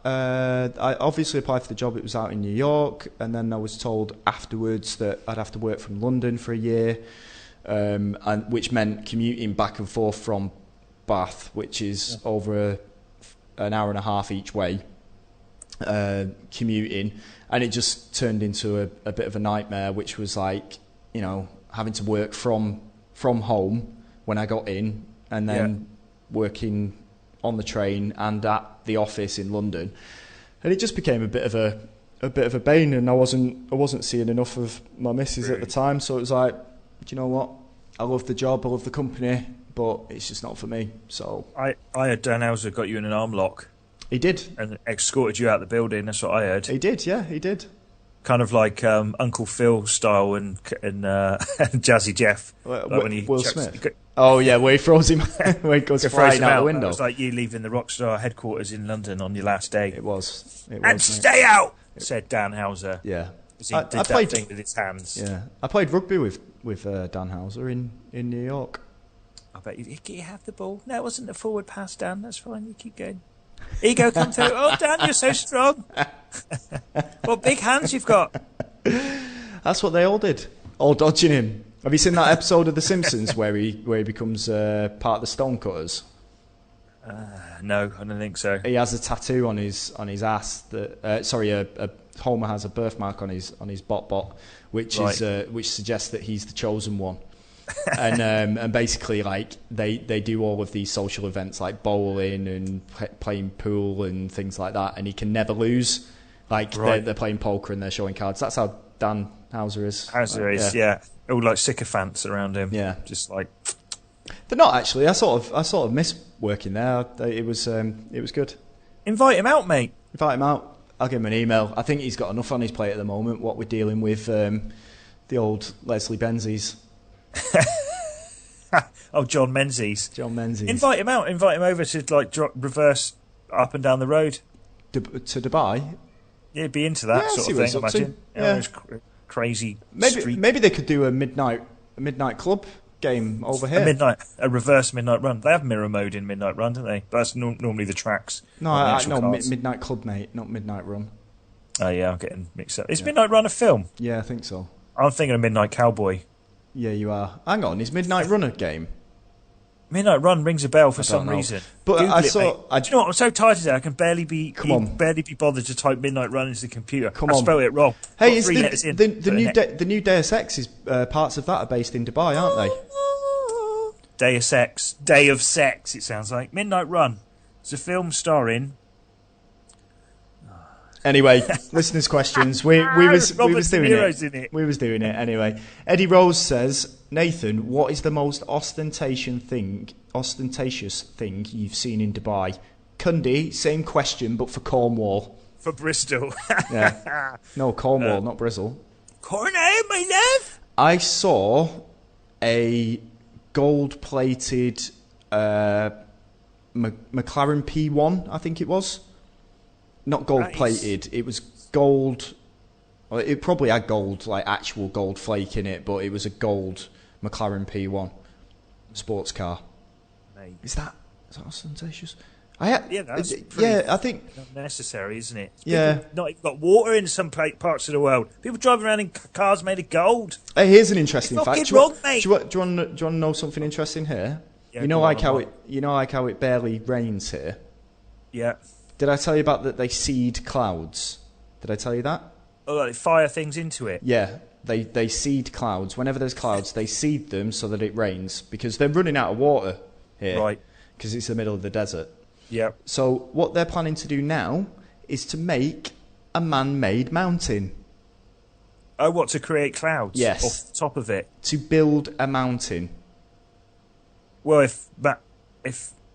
S2: I obviously applied for the job. It was out in New York, and then I was told afterwards that I'd have to work from London for a year. And which meant commuting back and forth from Bath, which is over an hour and a half each way, commuting, and it just turned into a bit of a nightmare, which was like, having to work from home when I got in, and then working on the train and at the office in London, and it just became a bit of a bane, and I wasn't seeing enough of my missus at the time, so it was like, do you know what? I love the job, I love the company, but it's just not for me. So
S1: I heard Dan Hauser got you in an arm lock.
S2: He did.
S1: And escorted you out the building, that's what I heard.
S2: He did, yeah, he did.
S1: Kind of like Uncle Phil style and Jazzy Jeff. When he
S2: Will Smith? Oh yeah, where he throws him, where he goes flying out the window.
S1: It's like you leaving the Rockstar headquarters in London on your last day.
S2: It was
S1: and stay out, said Dan Hauser.
S2: Yeah.
S1: I played that thing with his hands.
S2: Yeah, I played rugby with Dan Hauser in New York.
S1: I bet you have the ball. No, it wasn't a forward pass, Dan. That's fine. You keep going. Ego come through. Oh, Dan, you're so strong. What big hands you've got.
S2: That's what they all did. All dodging him. Have you seen that episode of The Simpsons where he becomes part of the Stonecutters?
S1: No, I don't think so.
S2: He has a tattoo on his ass that Homer has a birthmark on his bot, which is which suggests that he's the chosen one. And basically, like they do all of these social events like bowling and playing pool and things like that, and he can never lose. Like they're playing poker and they're showing cards. That's how Dan Hauser is.
S1: Yeah. All like sycophants around him.
S2: Yeah,
S1: just like.
S2: They're not actually. I sort of miss working there. It was good.
S1: Invite him out, mate.
S2: Invite him out. I'll give him an email. I think he's got enough on his plate at the moment. What we're dealing with, the old Leslie Benzies.
S1: Oh, John Menzies.
S2: John Menzies.
S1: Invite him out. Invite him over to like reverse up and down the road
S2: to Dubai.
S1: Yeah, he'd be into that sort of thing. I imagine.
S2: Yeah.
S1: Crazy.
S2: Maybe they could do a midnight club game over here.
S1: A reverse midnight run. They have mirror mode in midnight run, don't they? But that's normally the tracks.
S2: No, midnight club, mate, not midnight run.
S1: Oh yeah, I'm getting mixed up. Is Midnight Run a film?
S2: Yeah, I think so.
S1: I'm thinking of Midnight Cowboy.
S2: Yeah, you are. Hang on, is Midnight Run a game?
S1: Midnight Run rings a bell for some reason.
S2: But
S1: Google
S2: I
S1: it,
S2: saw.
S1: Do you know what? I'm so tired today. I can barely be bothered to type Midnight Run into the computer. I spelled it wrong.
S2: Hey, the new Deus Ex is parts of that are based in Dubai, aren't they?
S1: Deus Ex, Day of Sex. It sounds like Midnight Run. It's a film starring.
S2: Anyway, listeners' questions. We was doing it. We was doing it anyway. Eddie Rose says, Nathan, what is the most ostentatious thing you've seen in Dubai? Cundy, same question, but for Cornwall.
S1: For Bristol.
S2: Yeah. No, Cornwall, not Bristol.
S1: Cornwall, my love.
S2: I saw a gold-plated McLaren P1, I think it was. Not gold-plated. It was gold. Well, it probably had gold, like actual gold flake in it, but it was a gold McLaren P1 sports car.
S1: Mate.
S2: Is that ostentatious?
S1: I think necessary, isn't it? Not even got water in some parts of the world. People driving around in cars made of gold.
S2: Hey, here's an interesting fact.
S1: Mate.
S2: Do you want to know something interesting here?
S1: Yeah,
S2: you know how it barely rains here.
S1: Yeah.
S2: Did I tell you about that? They seed clouds. Did I tell you that?
S1: Oh, like fire things into it.
S2: Yeah, they seed clouds. Whenever there's clouds, they seed them so that it rains because they're running out of water here.
S1: Right.
S2: Because it's the middle of the desert.
S1: Yeah.
S2: So what they're planning to do now is to make a man-made mountain.
S1: Oh, what, to create clouds?
S2: Yes.
S1: Off the top of it?
S2: To build a mountain.
S1: Well, if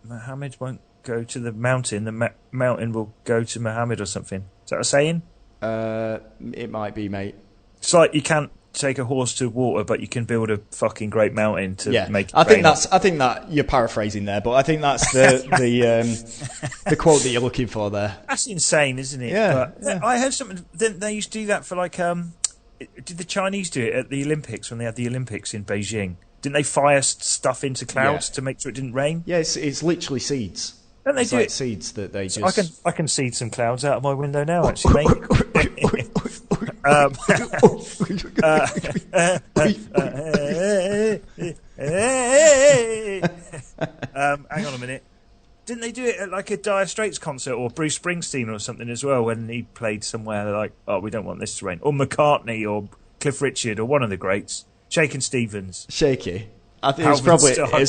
S1: Mohammed won't go to the mountain, the mountain will go to Mohammed or something. Is that a saying?
S2: It might be, mate.
S1: It's like you can't take a horse to water, but you can build a fucking great mountain to make it
S2: I think that you're paraphrasing there, but I think that's the quote that you're looking for there.
S1: That's insane, isn't it?
S2: Yeah.
S1: But I heard something. They used to do that for like. Did the Chinese do it at the Olympics when they had the Olympics in Beijing? Didn't they fire stuff into clouds to make sure it didn't rain?
S2: Yeah, it's literally seeds.
S1: Don't they
S2: it's
S1: do
S2: like
S1: it?
S2: Seeds that they just.
S1: I can seed some clouds out of my window now, actually, mate. Hang on a minute. Didn't they do it at like a Dire Straits concert or Bruce Springsteen or something as well when he played somewhere? They're like, oh, we don't want this to rain. Or McCartney or Cliff Richard or one of the greats. Shakin' Stevens.
S2: Shaky. I think it's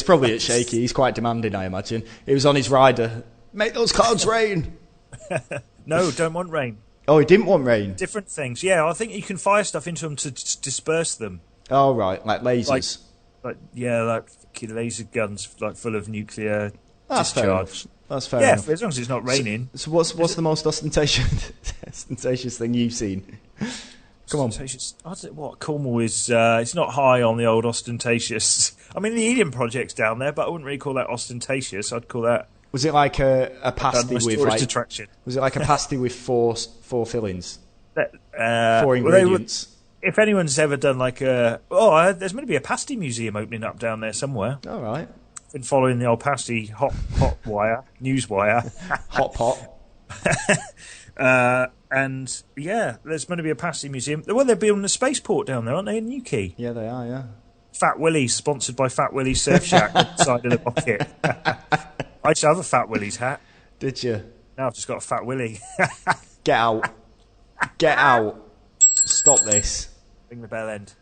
S2: probably at Shaky. He's quite demanding, I imagine. He was on his rider. Make those clouds rain.
S1: No, don't want rain.
S2: Oh, he didn't want rain.
S1: Different things. Yeah, I think you can fire stuff into them to disperse them.
S2: Oh, right, like lasers.
S1: Like laser guns, like full of nuclear discharge.
S2: That's fair enough.
S1: Yeah, as long as it's not raining.
S2: So what's the most ostentatious thing you've seen? Come on.
S1: What Cornwall is? It's not high on the old ostentatious. I mean, the Eden Project's down there, but I wouldn't really call that ostentatious. I'd call that.
S2: Was it like a pasty with
S1: attraction?
S2: Was it like a pasty with four fillings?
S1: 4
S2: ingredients.
S1: If anyone's ever done like there's going to be a pasty museum opening up down there somewhere.
S2: All right.
S1: Been following the old pasty hot wire, news wire,
S2: hot pot.
S1: And yeah, there's going to be a pasty museum. Well, they're building a spaceport down there, aren't they, in Newquay?
S2: Yeah, they are. Yeah.
S1: Fat Willy's sponsored by Fat Willy's Surf Shack on the side of the pocket. I used to have a Fat Willy's hat.
S2: Did you?
S1: Now I've just got a Fat Willy.
S2: Get out. Get out. Stop this.
S1: Ring the bell end.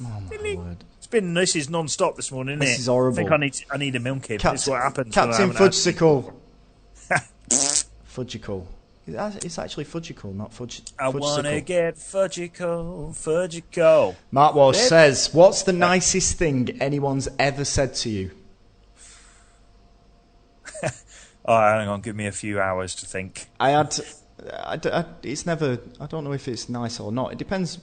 S2: Oh, my word.
S1: This is non-stop this morning, isn't it?
S2: This is horrible.
S1: I think I need a milking. That's what happens.
S2: Captain Fudgicle. Fudgicle. It's actually Fudgicle, not Fudge.
S1: I want to get Fudgicle.
S2: Mark Walsh says, what's the nicest thing anyone's ever said to you?
S1: Oh, hang on, give me a few hours to think.
S2: It's never, I don't know if it's nice or not. It depends.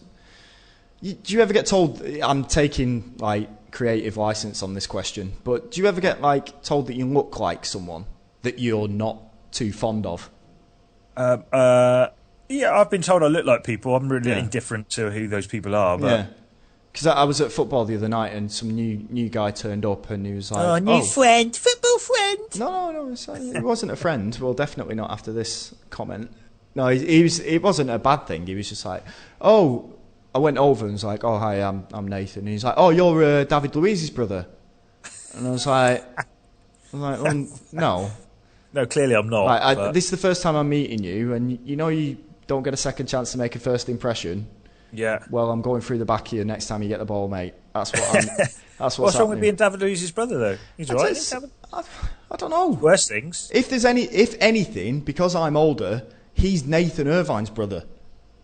S2: Do you ever get told, I'm taking like creative license on this question, but do you ever get like told that you look like someone that you're not too fond of?
S1: Yeah, I've been told I look like people. I'm really indifferent to who those people are. But...
S2: Yeah. Because I was at football the other night and some new guy turned up and he was like...
S1: Oh, new friend, football friend.
S2: No, it wasn't a friend. Well, definitely not after this comment. No, it wasn't a bad thing. He was just like, oh, I went over and was like, oh, hi, I'm Nathan. And he's like, oh, you're David Luiz's brother. And I was like, no.
S3: No, clearly I'm not.
S2: Like, this is the first time I'm meeting you, and you don't get a second chance to make a first impression.
S3: Yeah.
S2: Well, I'm going through the back of you next time you get the ball, mate. That's what's
S3: what's wrong with being David Luiz's brother, though? He's all right.
S2: I don't know.
S3: Worse things.
S2: If anything, because I'm older, he's Nathan Irvine's brother.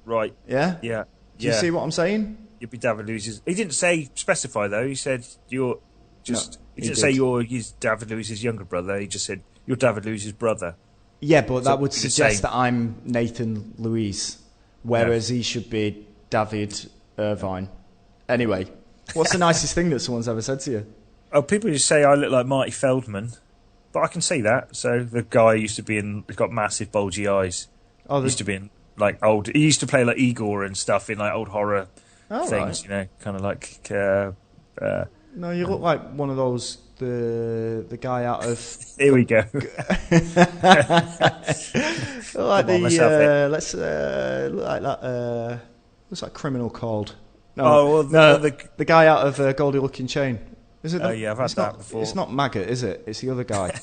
S3: Right.
S2: Yeah?
S3: Yeah.
S2: Do you see what I'm saying?
S3: You'd be David Luiz's... He didn't specify, though. He said you're just...
S2: No,
S3: he didn't say you're David Luiz's younger brother. He just said you're David Luiz's brother.
S2: Yeah, but that would suggest that I'm Nathan Luiz, whereas he should be David Irvine. Anyway, what's the nicest thing that someone's ever said to you?
S3: Oh, people just say I look like Marty Feldman, but I can see that. So the guy used to be he's got massive bulgy eyes. Oh, used to be in like old. He used to play like Igor and stuff in like old horror things. Right. Kind of like.
S2: No, you look like one of those the guy out of.
S3: Here we go.
S2: Like let's look like that. What's that criminal called? No, the guy out of Goldie Looking Chain. Is it?
S3: Yeah, I've had that before.
S2: It's not Maggot, is it? It's the other guy.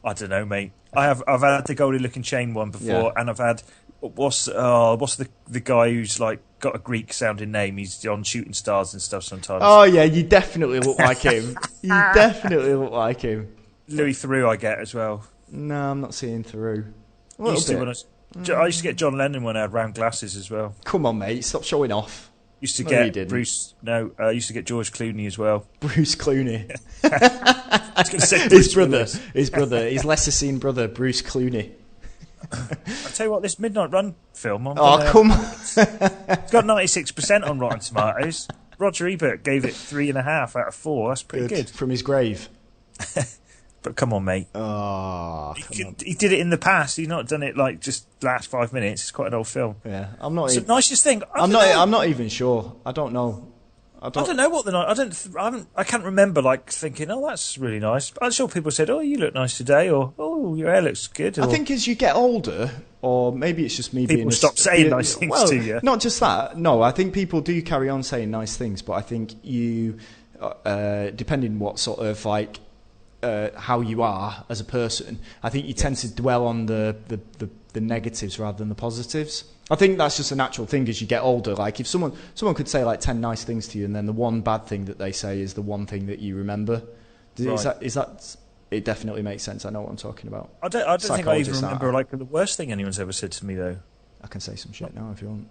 S3: I don't know, mate. I've had the Goldie Looking Chain one before, and I've had what's the guy who's like got a Greek sounding name? He's on Shooting Stars and stuff sometimes.
S2: Oh yeah, you definitely look like him. You definitely look like him.
S3: Louis Theroux, I get as well.
S2: No, I'm not seeing Theroux.
S3: I used to get John Lennon when I had round glasses as well.
S2: Come on, mate, stop showing off.
S3: Used to get Bruce. No, I used to get George Clooney as well.
S2: Bruce Clooney.
S3: I was going to say Bruce
S2: his brother, his lesser seen brother, Bruce Clooney.
S3: I'll tell you what, this Midnight Run film.
S2: Come on.
S3: It's got 96% on Rotten Tomatoes. Roger Ebert gave it 3.5 out of 4. That's pretty good.
S2: From his grave.
S3: But come on, mate. He did it in the past. He's not done it like just last 5 minutes. It's quite an old film.
S2: Yeah, I'm not.
S3: It's the nicest thing.
S2: I'm not even sure. I don't know.
S3: I don't know what the I can't remember like thinking, oh, that's really nice. I'm sure people said, oh, you look nice today, or oh, your hair looks good. Or,
S2: I think as you get older, or maybe it's just me
S3: people stop saying nice things to you.
S2: Not just that. No, I think people do carry on saying nice things, but I think you, depending what sort of like how you are as a person, I think you tend to dwell on the negatives rather than the positives. I think that's just a natural thing as you get older. Like if someone could say like 10 nice things to you, and then the one bad thing that they say is the one thing that you remember.
S3: Right.
S2: Is that? It definitely makes sense. I know what I'm talking about.
S3: I don't think I even remember like the worst thing anyone's ever said to me though.
S2: I can say some shit now if you want.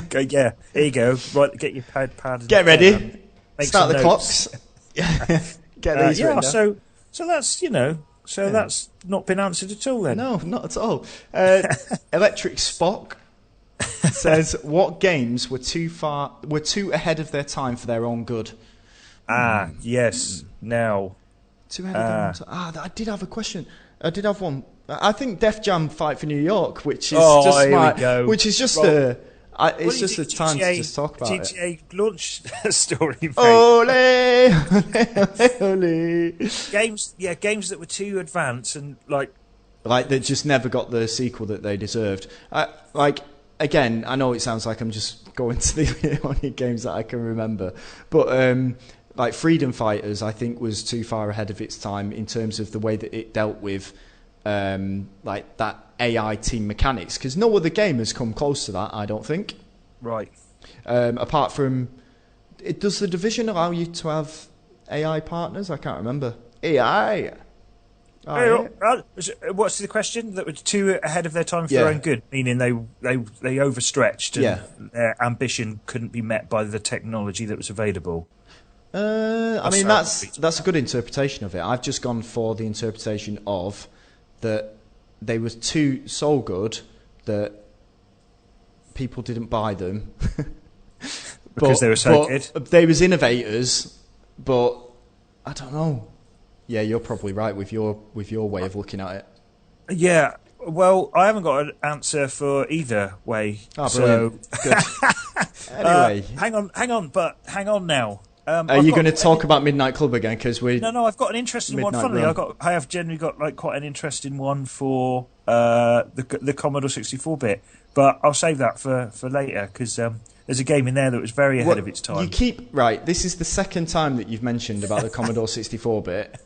S3: Okay, yeah, here you go. Right, get your pad.
S2: Get ready. Start the clocks. Get these written down.
S3: So that's that's not been answered at all then.
S2: No, not at all. Electric Spock says, what games were too ahead of their time for their own good?
S3: Yes. Now.
S2: Too ahead of their own time. I did have a question. I did have one. I think Def Jam Fight for New York, which is which is just it's just a time to just talk about
S3: GTA launch story. Mate.
S2: Ole, ole.
S3: Games that were too advanced and like
S2: that just never got the sequel that they deserved. Again, I know it sounds like I'm just going to the only games that I can remember, but like Freedom Fighters, I think was too far ahead of its time in terms of the way that it dealt with like that AI team mechanics, because no other game has come close to that, I don't think.
S3: Right.
S2: Apart from, does the Division allow you to have AI partners? I can't remember. AI.
S3: What's the question? That were too ahead of their time for their own good, meaning they overstretched and their ambition couldn't be met by the technology that was available.
S2: I mean, that's a good interpretation of it. I've just gone for the interpretation of that they were so good that people didn't buy them
S3: because they were so good.
S2: They was innovators, but I don't know. Yeah, you're probably right with your way of looking at it.
S3: Yeah, well, I haven't got an answer for either way.
S2: Oh, brilliant.
S3: So
S2: good. Anyway,
S3: hang on now.
S2: Are you going to talk about Midnight Club again? Because
S3: no, I've got an interesting one. Funnily, I have generally got like quite an interesting one for the Commodore 64 bit, but I'll save that for later because there's a game in there that was very ahead of its time.
S2: This is the second time that you've mentioned about the Commodore 64 bit.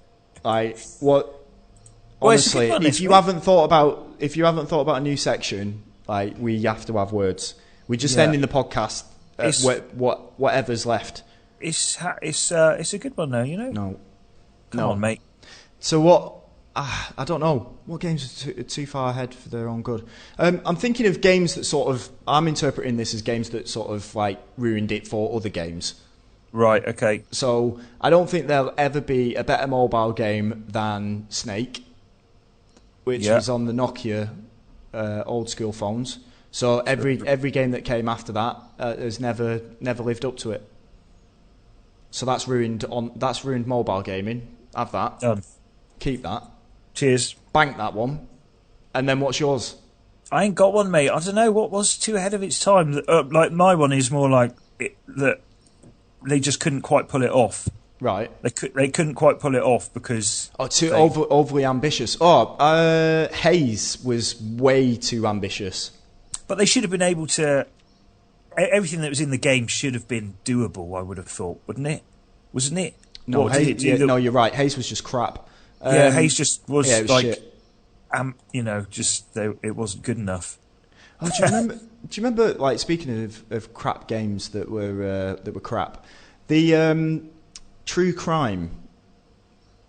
S2: Honestly, if you haven't thought about a new section, we have to have words. We're just ending the podcast. Whatever's left.
S3: It's a good one though, you know.
S2: No,
S3: come on, mate.
S2: So what? I don't know. What games are too far ahead for their own good? I'm thinking of games that I'm interpreting this as games that sort of ruined it for other games.
S3: Right. Okay.
S2: So I don't think there'll ever be a better mobile game than Snake, which was on the Nokia old school phones. So every game that came after that has never lived up to it. So that's ruined mobile gaming. Have that.
S3: Done.
S2: Keep that.
S3: Cheers.
S2: Bank that one. And then what's yours?
S3: I ain't got one, mate. I don't know what was too ahead of its time. My one is more that they just couldn't quite pull it off.
S2: Right.
S3: They couldn't quite pull it off because
S2: overly ambitious. Haze was way too ambitious.
S3: But they should have been able to. Everything that was in the game should have been doable. I would have thought, wouldn't it? Wasn't it?
S2: No, no, you're right. Haze was just crap.
S3: Haze just was
S2: shit.
S3: It wasn't good enough.
S2: Oh, do you remember? Speaking of crap games that were crap, the True Crime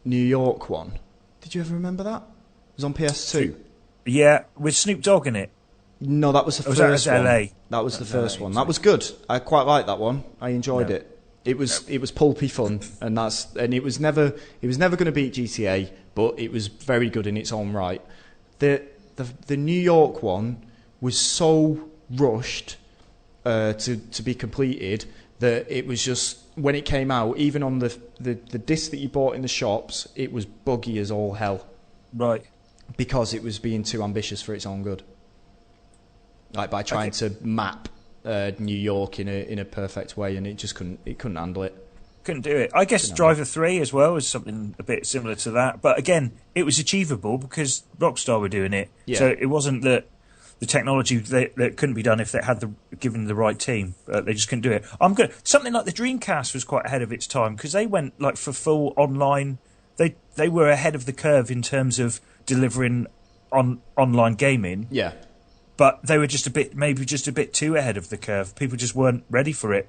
S2: New York one. Did you ever remember that? It was on PS2.
S3: Yeah, with Snoop Dogg in it.
S2: No, that was the first one.
S3: LA.
S2: That was the first one. That was good. I quite liked that one. I enjoyed it. It was pulpy fun, and it was never going to beat GTA, but it was very good in its own right. The New York one was so rushed to be completed that it was just, when it came out, even on the disc that you bought in the shops, it was buggy as all hell.
S3: Right. Because
S2: it was being too ambitious for its own good. By trying to map New York in a perfect way, and it just couldn't handle it.
S3: Couldn't do it. I guess Driver 3 as well is something a bit similar to that. But again, it was achievable because Rockstar were doing it. Yeah. So it wasn't that the technology that couldn't be done if they had given the right team. They just couldn't do it. Something like the Dreamcast was quite ahead of its time because they went for full online. They were ahead of the curve in terms of delivering online gaming.
S2: Yeah.
S3: But they were just a bit too ahead of the curve. People just weren't ready for it.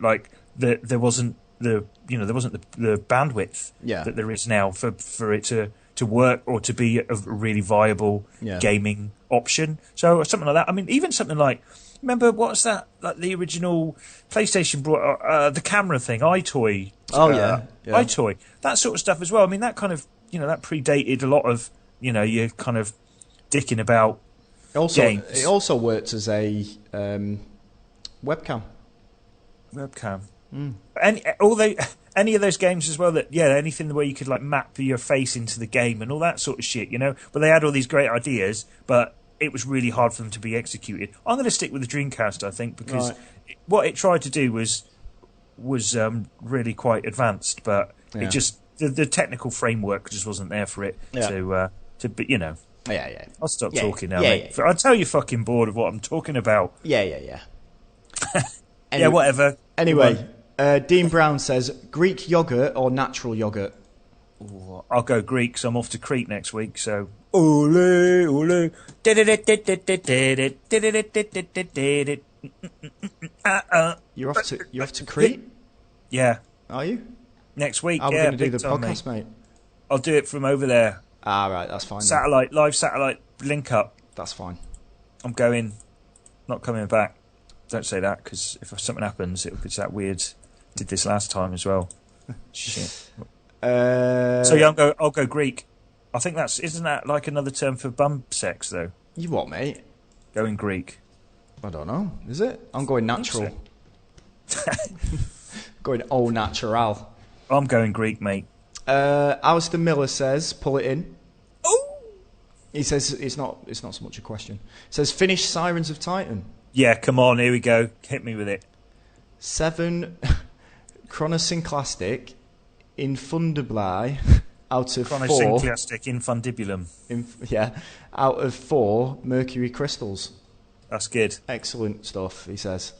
S3: There wasn't the bandwidth that there is now for it to work or to be a really viable gaming option. So something like that. I mean, even something like, remember what's that? Like the original PlayStation brought the camera thing, iToy. iToy. That sort of stuff as well. I mean, that kind of that predated a lot of your kind of dicking about.
S2: It also worked as a webcam.
S3: Any of those games as well anything where you could map your face into the game and all that sort of shit, But they had all these great ideas, but it was really hard for them to be executed. I'm going to stick with the Dreamcast, I think, because what it tried to do was really quite advanced, but it just the technical framework just wasn't there for it to be,
S2: Yeah.
S3: I'll stop talking now, mate. I'll tell you fucking bored of what I'm talking about.
S2: Yeah.
S3: Anyway, whatever.
S2: Anyway, Dean Brown says, Greek yoghurt or natural yoghurt?
S3: Ooh, I'll go Greek, so I'm off to Crete next week, so... Ole, ole.
S2: You're off to Crete?
S3: Yeah.
S2: Are you?
S3: Next week,
S2: We're going to do the podcast, mate.
S3: I'll do it from over there.
S2: Ah, right, that's fine.
S3: Live satellite link up.
S2: That's fine.
S3: I'm going, not coming back. Don't say that, because if something happens, it'll be that weird. Did this last time as well. Shit. So yeah, I'll go Greek. I think isn't that like another term for bum sex though?
S2: You what, mate?
S3: Going Greek.
S2: I don't know. Is it? I'm going natural. Going au natural.
S3: I'm going Greek, mate.
S2: Alistair Miller says, pull it in.
S3: Oh!
S2: He says it's not so much a question. He says, finish Sirens of Titan.
S3: Yeah, come on, here we go. Hit me with it.
S2: 7 Chronosynclastic infundibly out of 4.
S3: Chronosynclastic infundibulum.
S2: Out of 4 mercury crystals.
S3: That's good.
S2: Excellent stuff, he says.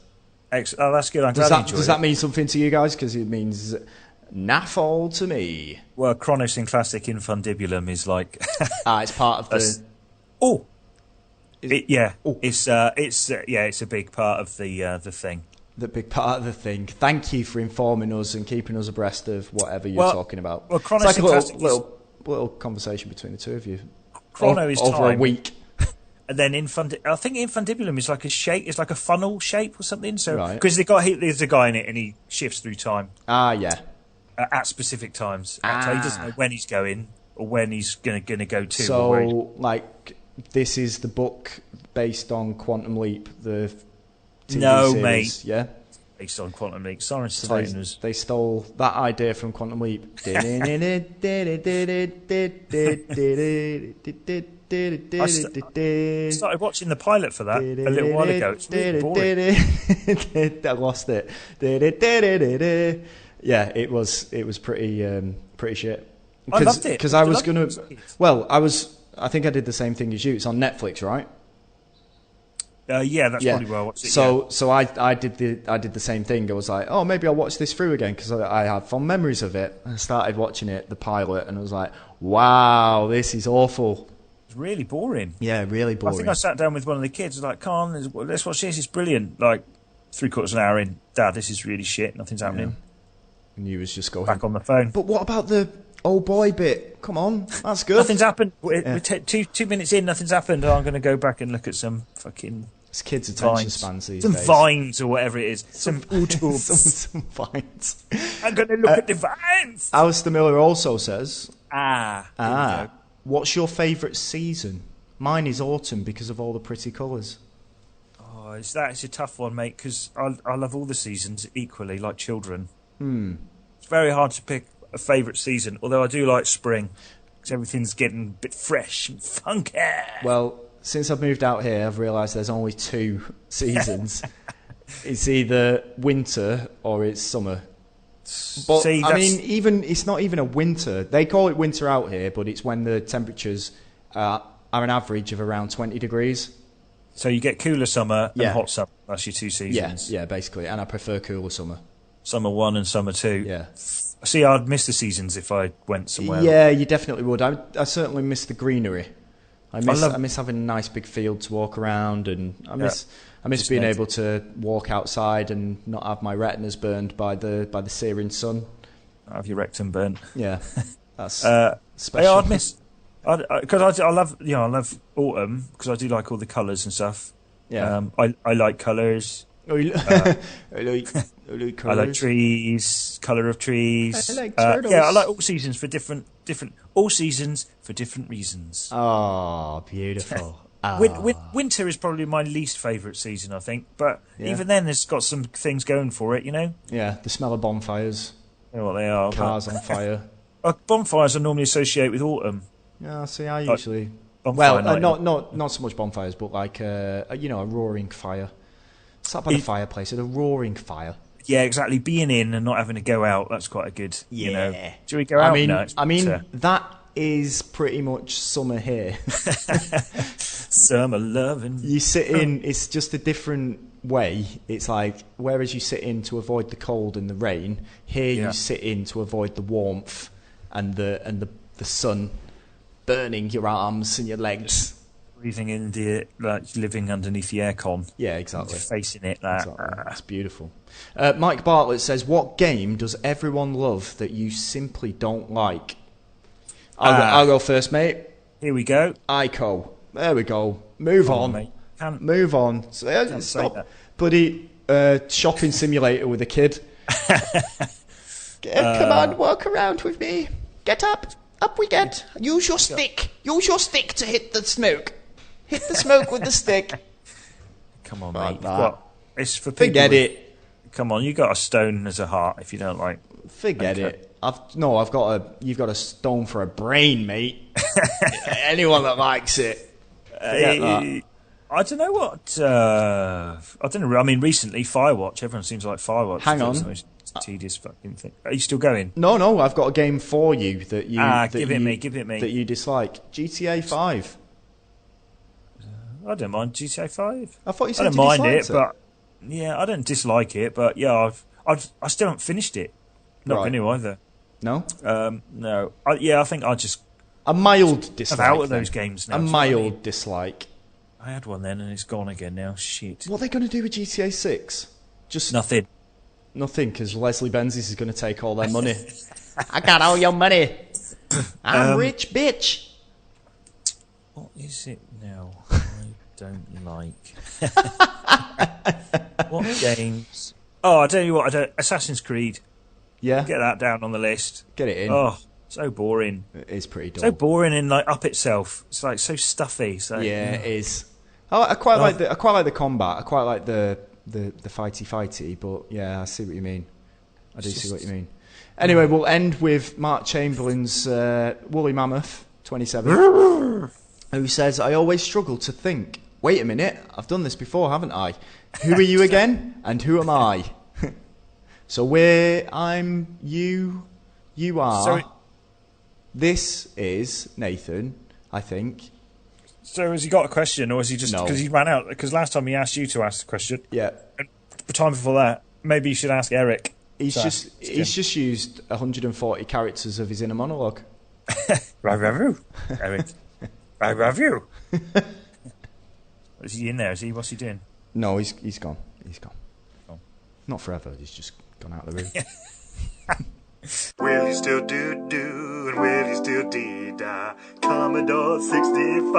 S3: Oh, that's good. I'm glad you enjoyed it.
S2: Does that mean something to you guys? Because it means naff all to me.
S3: Well, chronosynclastic infundibulum is like...
S2: it's part of the...
S3: Oh! It's a big part of the thing.
S2: The big part of the thing. Thank you for informing us and keeping us abreast of whatever you're talking about.
S3: Well,
S2: it's like a little conversation between the two of you.
S3: Chrono is
S2: over
S3: time.
S2: A week.
S3: And then I think infundibulum is like a shape. It's like a funnel shape or something. So because there's a guy in it and he shifts through time.
S2: Yeah.
S3: At specific times. So he doesn't know when he's going or when he's going to go to.
S2: So, this is the book based on Quantum Leap, the TV series,
S3: mate.
S2: Yeah?
S3: Based on Quantum Leap. Science Titans.
S2: They stole that idea from Quantum Leap.
S3: I started watching the pilot for that a little while ago. It's really boring.
S2: I lost it. Yeah, it was pretty shit.
S3: I loved it
S2: because I was gonna. Well, I think I did the same thing as you. It's on Netflix, right?
S3: That's probably where I watched it.
S2: So I did the same thing. I was like, oh, maybe I'll watch this through again because I have fond memories of it. I started watching it, the pilot, and I was like, wow, this is awful.
S3: It's really boring.
S2: Yeah, really boring.
S3: I think I sat down with one of the kids. I was like, "Come on, let's watch this. It's brilliant." Like 3/4 of an hour in, Dad, this is really shit. Nothing's happening.
S2: Yeah. And you was just going
S3: back on the phone.
S2: But what about the old boy bit? Come on, that's good.
S3: Nothing's happened. Two minutes in, nothing's happened. I'm going to go back and look at some fucking.
S2: It's kids' attention spans these
S3: days.
S2: Some
S3: vines or whatever it is. Some
S2: some vines.
S3: I'm going to look at the vines.
S2: Alistair Miller also says,
S3: Ah.
S2: What's your favourite season? Mine is autumn because of all the pretty colours.
S3: Oh, it's a tough one, mate, because I love all the seasons equally, like children. It's very hard to pick a favourite season, although I do like spring, because everything's getting a bit fresh and funky.
S2: Well, since I've moved out here, I've realised there's only 2 seasons. It's either winter or it's summer. But I mean, it's not even a winter. They call it winter out here, but it's when the temperatures are an average of around 20 degrees.
S3: So you get cooler summer and hot summer. That's your 2 seasons.
S2: Yeah, basically. And I prefer cooler summer.
S3: Summer 1 and summer 2.
S2: Yeah.
S3: See, I'd miss the seasons if I went somewhere.
S2: Yeah, you definitely would. I certainly miss the greenery. I miss having a nice big field to walk around, and I miss being able to walk outside and not have my retinas burned by the searing sun.
S3: Have your rectum burnt?
S2: Yeah, that's special.
S3: Yeah, I'd miss because I love autumn because I do like all the colours and stuff.
S2: Yeah,
S3: I like colours.
S2: I like
S3: trees, colour of trees.
S2: I like turtles.
S3: I like all seasons for different reasons.
S2: Oh, beautiful.
S3: Winter is probably my least favourite season, I think. But even then, it's got some things going for it, you know?
S2: Yeah, the smell of bonfires.
S3: You know what they are.
S2: Cars on fire.
S3: Bonfires I normally associate with autumn.
S2: Yeah, see, I usually... not so much bonfires, but like, a roaring fire. Sat by the fireplace at a roaring fire.
S3: Yeah, exactly. Being in and not having to go out, that's quite a good,
S2: you
S3: know. Do we go out?
S2: I mean, that is pretty much summer here.
S3: Summer loving.
S2: You sit in, it's just a different way. It's like, whereas you sit in to avoid the cold and the rain, here you sit in to avoid the warmth and the sun burning your arms and your legs.
S3: Breathing in like living underneath the aircon.
S2: Yeah, exactly.
S3: Facing it.
S2: That's beautiful. Mike Bartlett says, what game does everyone love that you simply don't like? I'll go first, mate.
S3: Here we go.
S2: Ico. There we go. Move on.
S3: Mate.
S2: Move on. Stop. Bloody shopping simulator with a kid. Come on, walk around with me. Get up. Up we get. Use your stick. Use your stick to hit the smoke. Hit the smoke with the stick.
S3: Come on, mate. It's for people.
S2: Forget it.
S3: Come on, you got a stone as a heart if you don't like.
S2: Forget it. You've got a stone for a brain, mate. Anyone that likes it.
S3: I don't know what. I don't know. I mean, recently Firewatch. Everyone seems like Firewatch.
S2: Hang on.
S3: It's the most tedious fucking thing. Are you still going?
S2: No. I've got a game for you that you.
S3: Give it me.
S2: That you dislike. GTA 5.
S3: I don't mind GTA 5.
S2: I thought you said
S3: I don't mind it, but yeah, I don't dislike it. But yeah, I still haven't finished it. Not going to either.
S2: No.
S3: No. I think I just
S2: a mild dislike.
S3: I'm out of those games now.
S2: A mild dislike.
S3: I had one then, and it's gone again now. Shit.
S2: What are they going to do with GTA 6? Just
S3: nothing.
S2: Nothing, because Leslie Benzies is going to take all their money. I got all your money. I'm rich, bitch.
S3: What is it now? I don't like. What games? Oh, I tell you what. Assassin's Creed.
S2: Yeah.
S3: Get that down on the list.
S2: Get it in.
S3: Oh, so boring.
S2: It is pretty dull.
S3: So boring and like up itself. It's like so stuffy. So,
S2: yeah, it is. I quite like the combat. I quite like the fighty. But yeah, I see what you mean. I do see what you mean. Anyway, we'll end with Mark Chamberlain's Woolly Mammoth 27, who says, "I always struggle to think. Wait a minute, I've done this before, haven't I? Who are you again, and who am I?" So I'm you. You are.
S3: Sorry.
S2: This is Nathan, I think.
S3: So has he got a question, or is he just
S2: No.
S3: because he ran out? Because last time he asked you to ask the question.
S2: Yeah.
S3: And the time before that, maybe you should ask Eric.
S2: He's just used 140 characters of his inner monologue.
S3: Eric. Review. Is he in there? Is he? What's he doing?
S2: No, he's gone. He's gone.
S3: Oh.
S2: Not forever. He's just gone out of the room.
S1: Willy still do and Willy still dee-da. Commodore 64.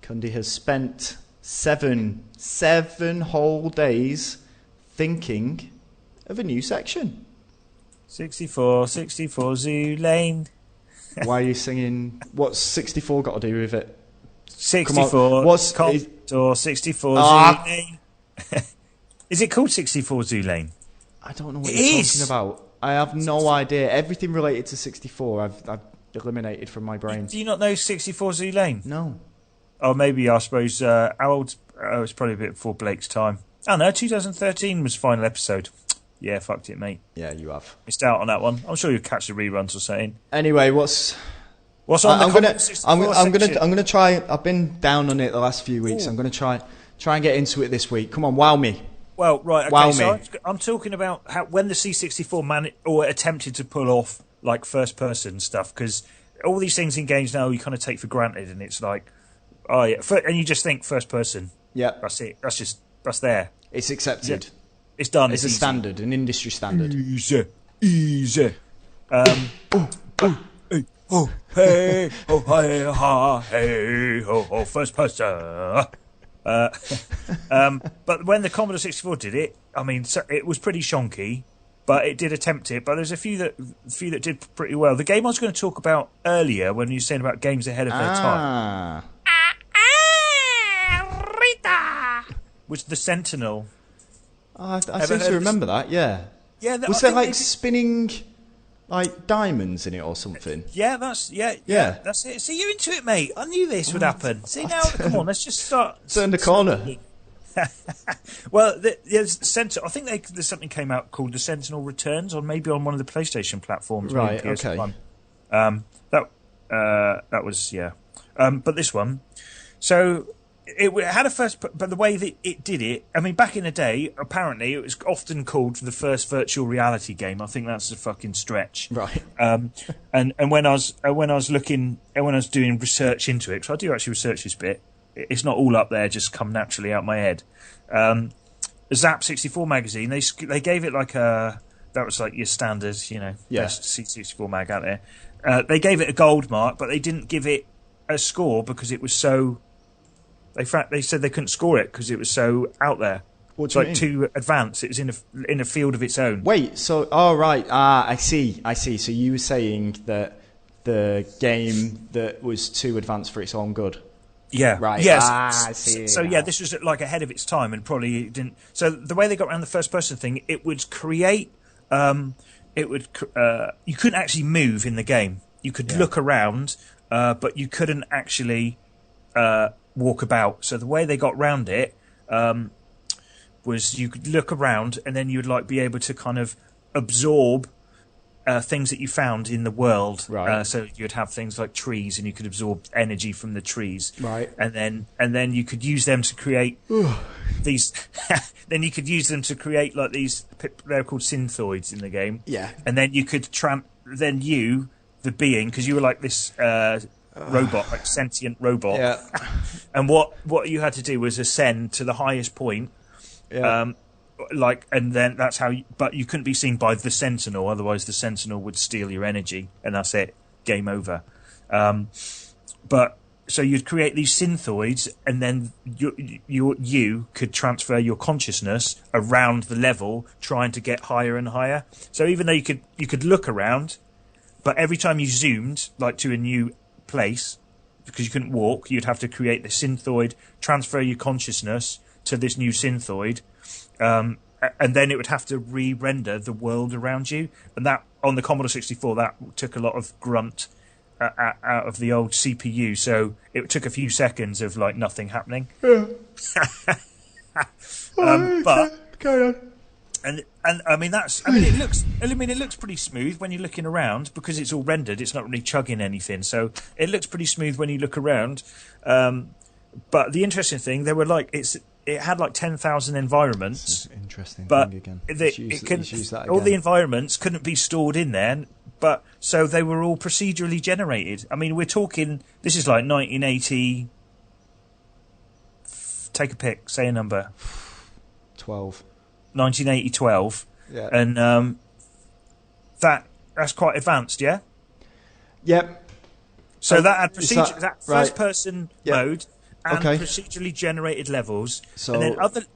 S2: Cundy has spent seven whole days thinking of a new section.
S3: 64 Zoo Lane.
S2: Why are you singing? What's 64 got to do with it?
S3: 64.
S2: What's
S3: Commodore 64 Zoo Lane? Is it called 64 Zoo Lane?
S2: I don't know what you're talking about. I have no idea. Everything related to 64 I've eliminated from my brain.
S3: Do you not know 64 Zoo Lane?
S2: No.
S3: Oh, maybe, I suppose, how old? It's probably a bit before Blake's time. Oh, no, 2013 was final episode. Yeah, fucked it, mate.
S2: Yeah, you have.
S3: Missed out on that one. I'm sure you'll catch the reruns or something.
S2: Anyway, what's
S3: on
S2: I'm
S3: the
S2: gonna try. I've been down on it the last few weeks.
S3: Ooh.
S2: I'm gonna try and get into it this week. Come on, wow me.
S3: Well, right, okay,
S2: wow
S3: so
S2: me.
S3: I'm talking about how when the C64 attempted to pull off like first person stuff, because all these things in games now you kind of take for granted, and it's like, oh yeah, and you just think first person.
S2: Yeah,
S3: that's it. That's there.
S2: It's accepted.
S3: Yeah. It's done.
S2: It's a standard, an industry standard.
S3: Easy. Hey, first person. But when the Commodore 64 did it, I mean, it was pretty shonky, but it did attempt it. But there's a few that did pretty well. The game I was going to talk about earlier, when you were saying about games ahead of their time, was the Sentinel.
S2: I seem to remember that. Yeah.
S3: Yeah.
S2: Was there like spinning, like diamonds in it or something?
S3: Yeah, that's that's it. See, you're into it, mate. I knew this would happen. See now, come on, let's just start.
S2: Turn the corner.
S3: Well, I think there's something came out called the Sentinel Returns, or maybe on one of the PlayStation platforms.
S2: Right. Okay.
S3: That was but this one, so. It had a first, but the way that it did it, I mean, back in the day, apparently it was often called the first virtual reality game. I think that's a fucking stretch,
S2: right?
S3: And when I was looking and when I was doing research into it, because I do actually research this bit, it's not all up there, just come naturally out my head. Zap 64 magazine, they gave it like that was like your standard, best C64 mag out there. They gave it a gold mark, but they didn't give it a score because it was so. They said they couldn't score it because it was so out there.
S2: What do you
S3: mean? Too advanced. It was in a field of its own.
S2: Wait, so right. I see. So you were saying that the game that was too advanced for its own good.
S3: Yeah.
S2: Right.
S3: Yes.
S2: I see.
S3: So yeah, this was like ahead of its time, and probably didn't. So the way they got around the first person thing, it would create. You couldn't actually move in the game. you could look around, but you couldn't actually walk about. So the way they got round it was you could look around, and then you'd like be able to kind of absorb things that you found in the world.
S2: Right.
S3: So you'd have things like trees, and you could absorb energy from the trees.
S2: Right.
S3: And then you could use them to create these. Then you could use them to create like these. They're called synthoids in the game.
S2: Yeah.
S3: And then you could then you, the being, because you were like this robot, like sentient robot.
S2: Yeah.
S3: And what you had to do was ascend to the highest point.
S2: Yeah.
S3: And then that's how. But you couldn't be seen by the Sentinel, otherwise the Sentinel would steal your energy, and that's it. Game over. But so you'd create these synthoids, and then you could transfer your consciousness around the level, trying to get higher and higher. So even though you could look around, but every time you zoomed like to a new place, because you couldn't walk, you'd have to create the synthoid, transfer your consciousness to this new synthoid. And then it would have to re-render the world around you. And that, on the Commodore 64, that took a lot of grunt out of the old CPU. So it took a few seconds of, like, nothing happening.
S2: Yeah.
S3: But
S2: carry on.
S3: And I mean it looks pretty smooth when you're looking around, because it's all rendered. It's not really chugging anything, so it looks pretty smooth when you look around. But the interesting thing, there were like it had like 10,000 environments.
S2: That's an interesting
S3: but
S2: thing again.
S3: All the environments couldn't be stored in there, but so they were all procedurally generated. I mean, we're talking, this is like 1980. Take a pick, say a number.
S2: 12.
S3: 1980, 12.
S2: Yeah.
S3: And that's quite advanced, yeah?
S2: Yep.
S3: So that had that first
S2: right.
S3: person
S2: Yep.
S3: mode and
S2: Okay.
S3: procedurally generated levels.
S2: So
S3: and then other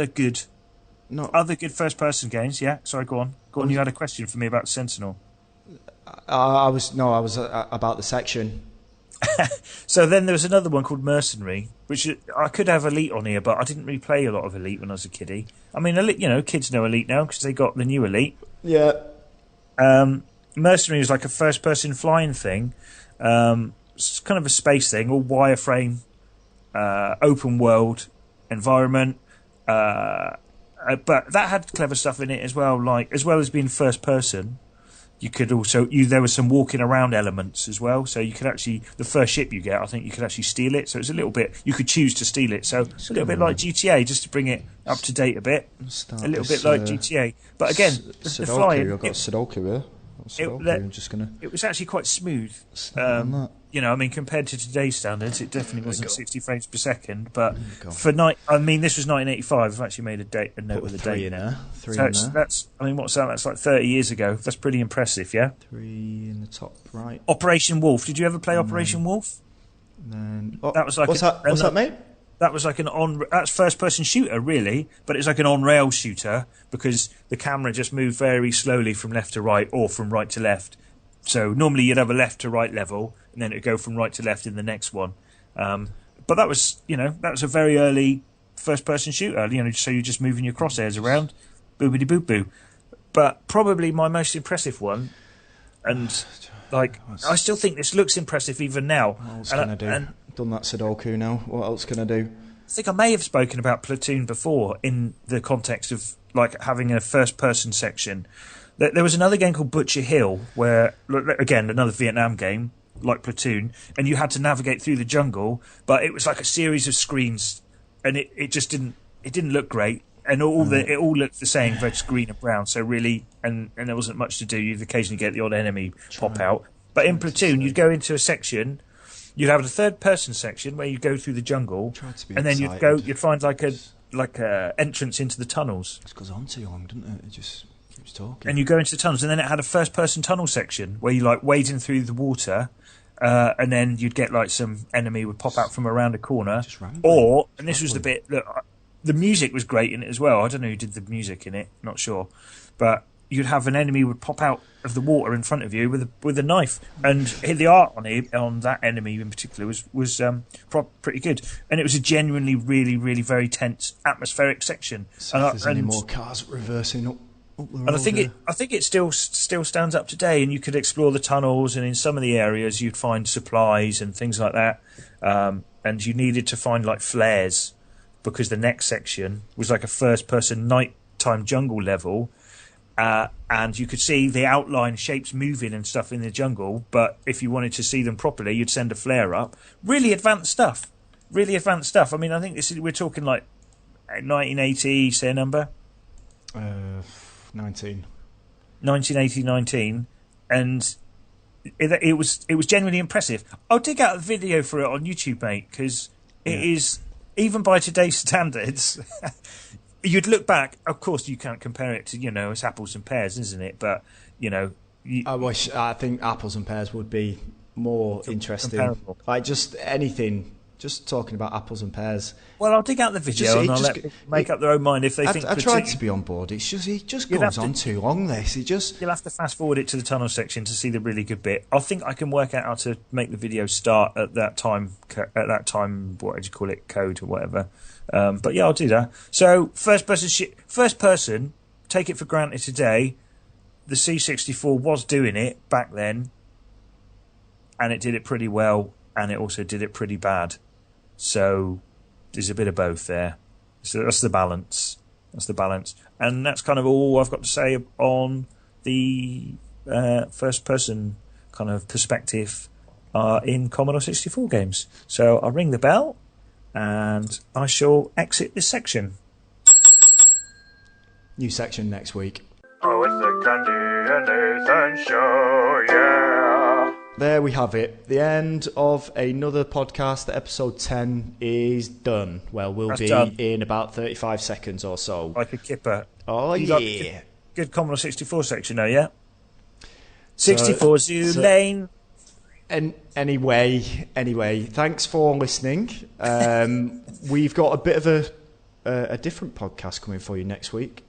S3: good first person games, yeah. Sorry, go on. Go on, you had a question for me about Sentinel.
S2: I was about the section.
S3: So then there was another one called Mercenary, which I could have Elite on here, but I didn't really play a lot of Elite when I was a kiddie. I mean, Elite, kids know Elite now because they got the new Elite.
S2: Yeah.
S3: Mercenary is like a first-person flying thing. It's kind of a space thing, all wireframe, open world environment. But that had clever stuff in it as well. Like, as well as being first person, you could also there were some walking around elements as well. So you could actually, the first ship you get, I think you could actually steal it. So it's a little bit, you could choose to steal it. So it's a little bit like GTA, just to bring it up to date a bit. A little bit like GTA. But again, the flying.
S2: I've got Sudoku here.
S3: It was actually quite smooth. I mean, compared to today's standards, it definitely wasn't 60 frames per second. But this was 1985. I've actually made a note of the date
S2: in there.
S3: That's, I mean, what's that? That's like 30 years ago. That's pretty impressive, yeah?
S2: 3 in the top right.
S3: Operation Wolf. Did you ever play Operation Wolf? That was like
S2: what's that, mate?
S3: That was like that's first-person shooter, really, but it's like an on-rail shooter because the camera just moved very slowly from left to right or from right to left. So normally you'd have a left to right level, and then it'd go from right to left in the next one. But that was a very early first-person shooter. So you're just moving your crosshairs around, boobity boop boo. But probably my most impressive one, and I still think this looks impressive even now.
S2: What else can I do? Done that Sudoku now. What else can I do?
S3: I think I may have spoken about Platoon before in the context of like having a first-person section. There was another game called Butcher Hill where, again, another Vietnam game like Platoon, and you had to navigate through the jungle, but it was like a series of screens, and it just didn't look great, and it all looked the same, red, green, and brown. So really, and there wasn't much to do. You'd occasionally get the odd enemy pop out, but in Platoon, you'd go into a section. You'd have a third-person section where you go through the jungle, and then you'd find like a entrance into the tunnels.
S2: It goes on too long, doesn't it? It just keeps talking.
S3: And you go into the tunnels, and then it had a first-person tunnel section where you like wading through the water, and then you'd get like some enemy would pop out from around a corner. And this was the bit that the music was great in it as well. I don't know who did the music in it, not sure, but you'd have an enemy would pop out of the water in front of you with a knife, and the art on that enemy in particular was pretty good, and it was a genuinely really really very tense atmospheric section.
S2: So if there's any more cars reversing up.
S3: And I think it still stands up today, and you could explore the tunnels, and in some of the areas you'd find supplies and things like that. And you needed to find like flares, because the next section was like a first-person nighttime jungle level, and you could see the outline shapes moving and stuff in the jungle. But if you wanted to see them properly, you'd send a flare up. Really advanced stuff. Really advanced stuff. I mean, I think we're talking like 1980, say a number. 1980, and it was genuinely impressive. I'll dig out a video for it on YouTube, mate, because it is, even by today's standards. You'd look back. Of course, you can't compare it to, it's apples and pears, isn't it? But
S2: I think apples and pears would be more interesting. Comparable. Like just anything. Just talking about apples and pears.
S3: Well, I'll dig out the video and I'll let people make up their own mind if they think.
S2: I tried to be on board. It's just it goes on too long. You'll
S3: have to fast forward it to the tunnel section to see the really good bit. I think I can work out how to make the video start at that time. What would you call it? Code or whatever. But yeah, I'll do that. So first person. Take it for granted today. The C64 was doing it back then, and it did it pretty well, and it also did it pretty bad. So there's a bit of both there. So that's the balance. And that's kind of all I've got to say on the first person kind of perspective in Commodore 64 games. So I'll ring the bell and I shall exit this section.
S2: New section next week.
S3: Oh, it's the Cundy Nathan Show, yeah.
S2: There we have it. The end of another podcast. Episode 10 is done. Well, we'll be done in about 35 seconds or so.
S3: Like a kipper.
S2: Oh, yeah.
S3: Good Commodore 64 section now, yeah? 64 Zoo Lane.
S2: And anyway, thanks for listening. We've got a bit of a different podcast coming for you next week.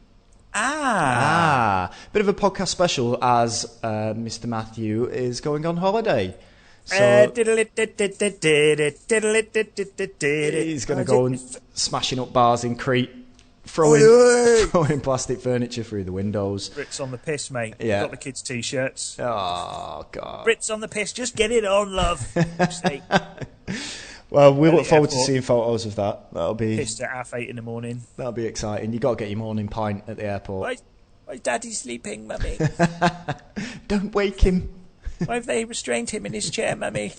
S2: Bit of a podcast special as Mr. Matthew is going on holiday. So he's going to go and smashing up bars in Crete, throwing plastic furniture through the windows.
S3: Brits on the piss, mate.
S2: Yeah.
S3: Got the kids' t-shirts.
S2: Oh, God.
S3: Brits on the piss, just get it on, love.
S2: Well, we look forward to seeing photos of that. That'll be
S3: pissed at 8:30 in the morning.
S2: That'll be exciting. You got to get your morning pint at the airport.
S3: Why Daddy's sleeping, Mummy?
S2: Don't wake him.
S3: Why have they restrained him in his chair, Mummy?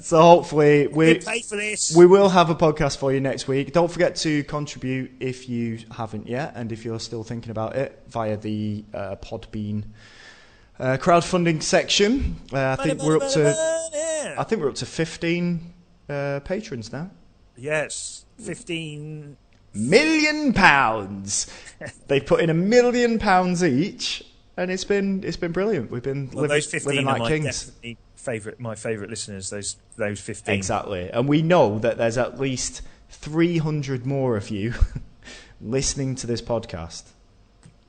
S3: So
S2: hopefully we
S3: pay for this.
S2: We will have a podcast for you next week. Don't forget to contribute if you haven't yet, and if you're still thinking about it, via the Podbean crowdfunding section. I think we're up to 15 patrons now.
S3: Yes, 15
S2: million pounds. They put in £1 million each, and it's been brilliant. We've been living like kings.
S3: My favourite listeners. Those 15
S2: exactly, and we know that there's at least 300 more of you listening to this podcast.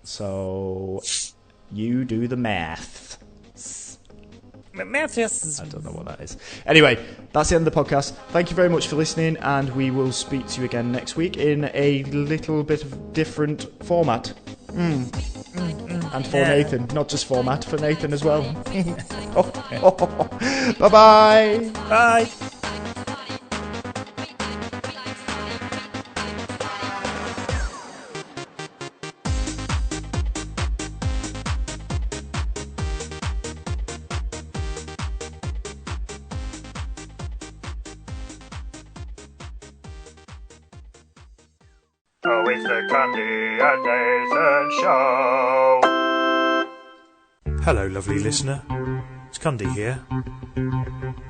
S2: So you do the math.
S3: I
S2: don't know what that is. Anyway, that's the end of the podcast. Thank you very much for listening, and we will speak to you again next week in a little bit of different format. And for Nathan, not just format, for Nathan as well. Bye-bye.
S3: Bye. Oh, it's the Cundy Nathan Show.
S1: Hello, lovely listener. It's Cundy here.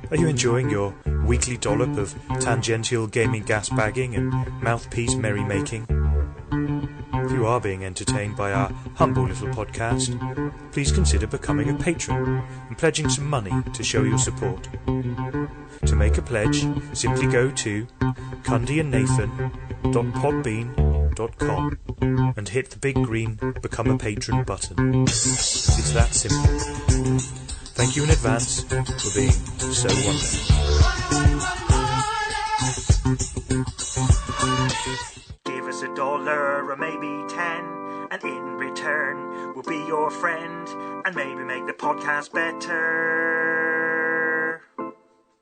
S1: Are you enjoying your weekly dollop of tangential gaming gas bagging and mouthpiece merrymaking? If you are being entertained by our humble little podcast, please consider becoming a patron and pledging some money to show your support. To make a pledge, simply go to cundyandnathan.podbean.com and hit the big green Become a Patron button. It's that simple. Thank you in advance for being so wonderful.
S3: Give us $1
S1: $1 or maybe 10, and in return we'll be your friend and maybe make the podcast better.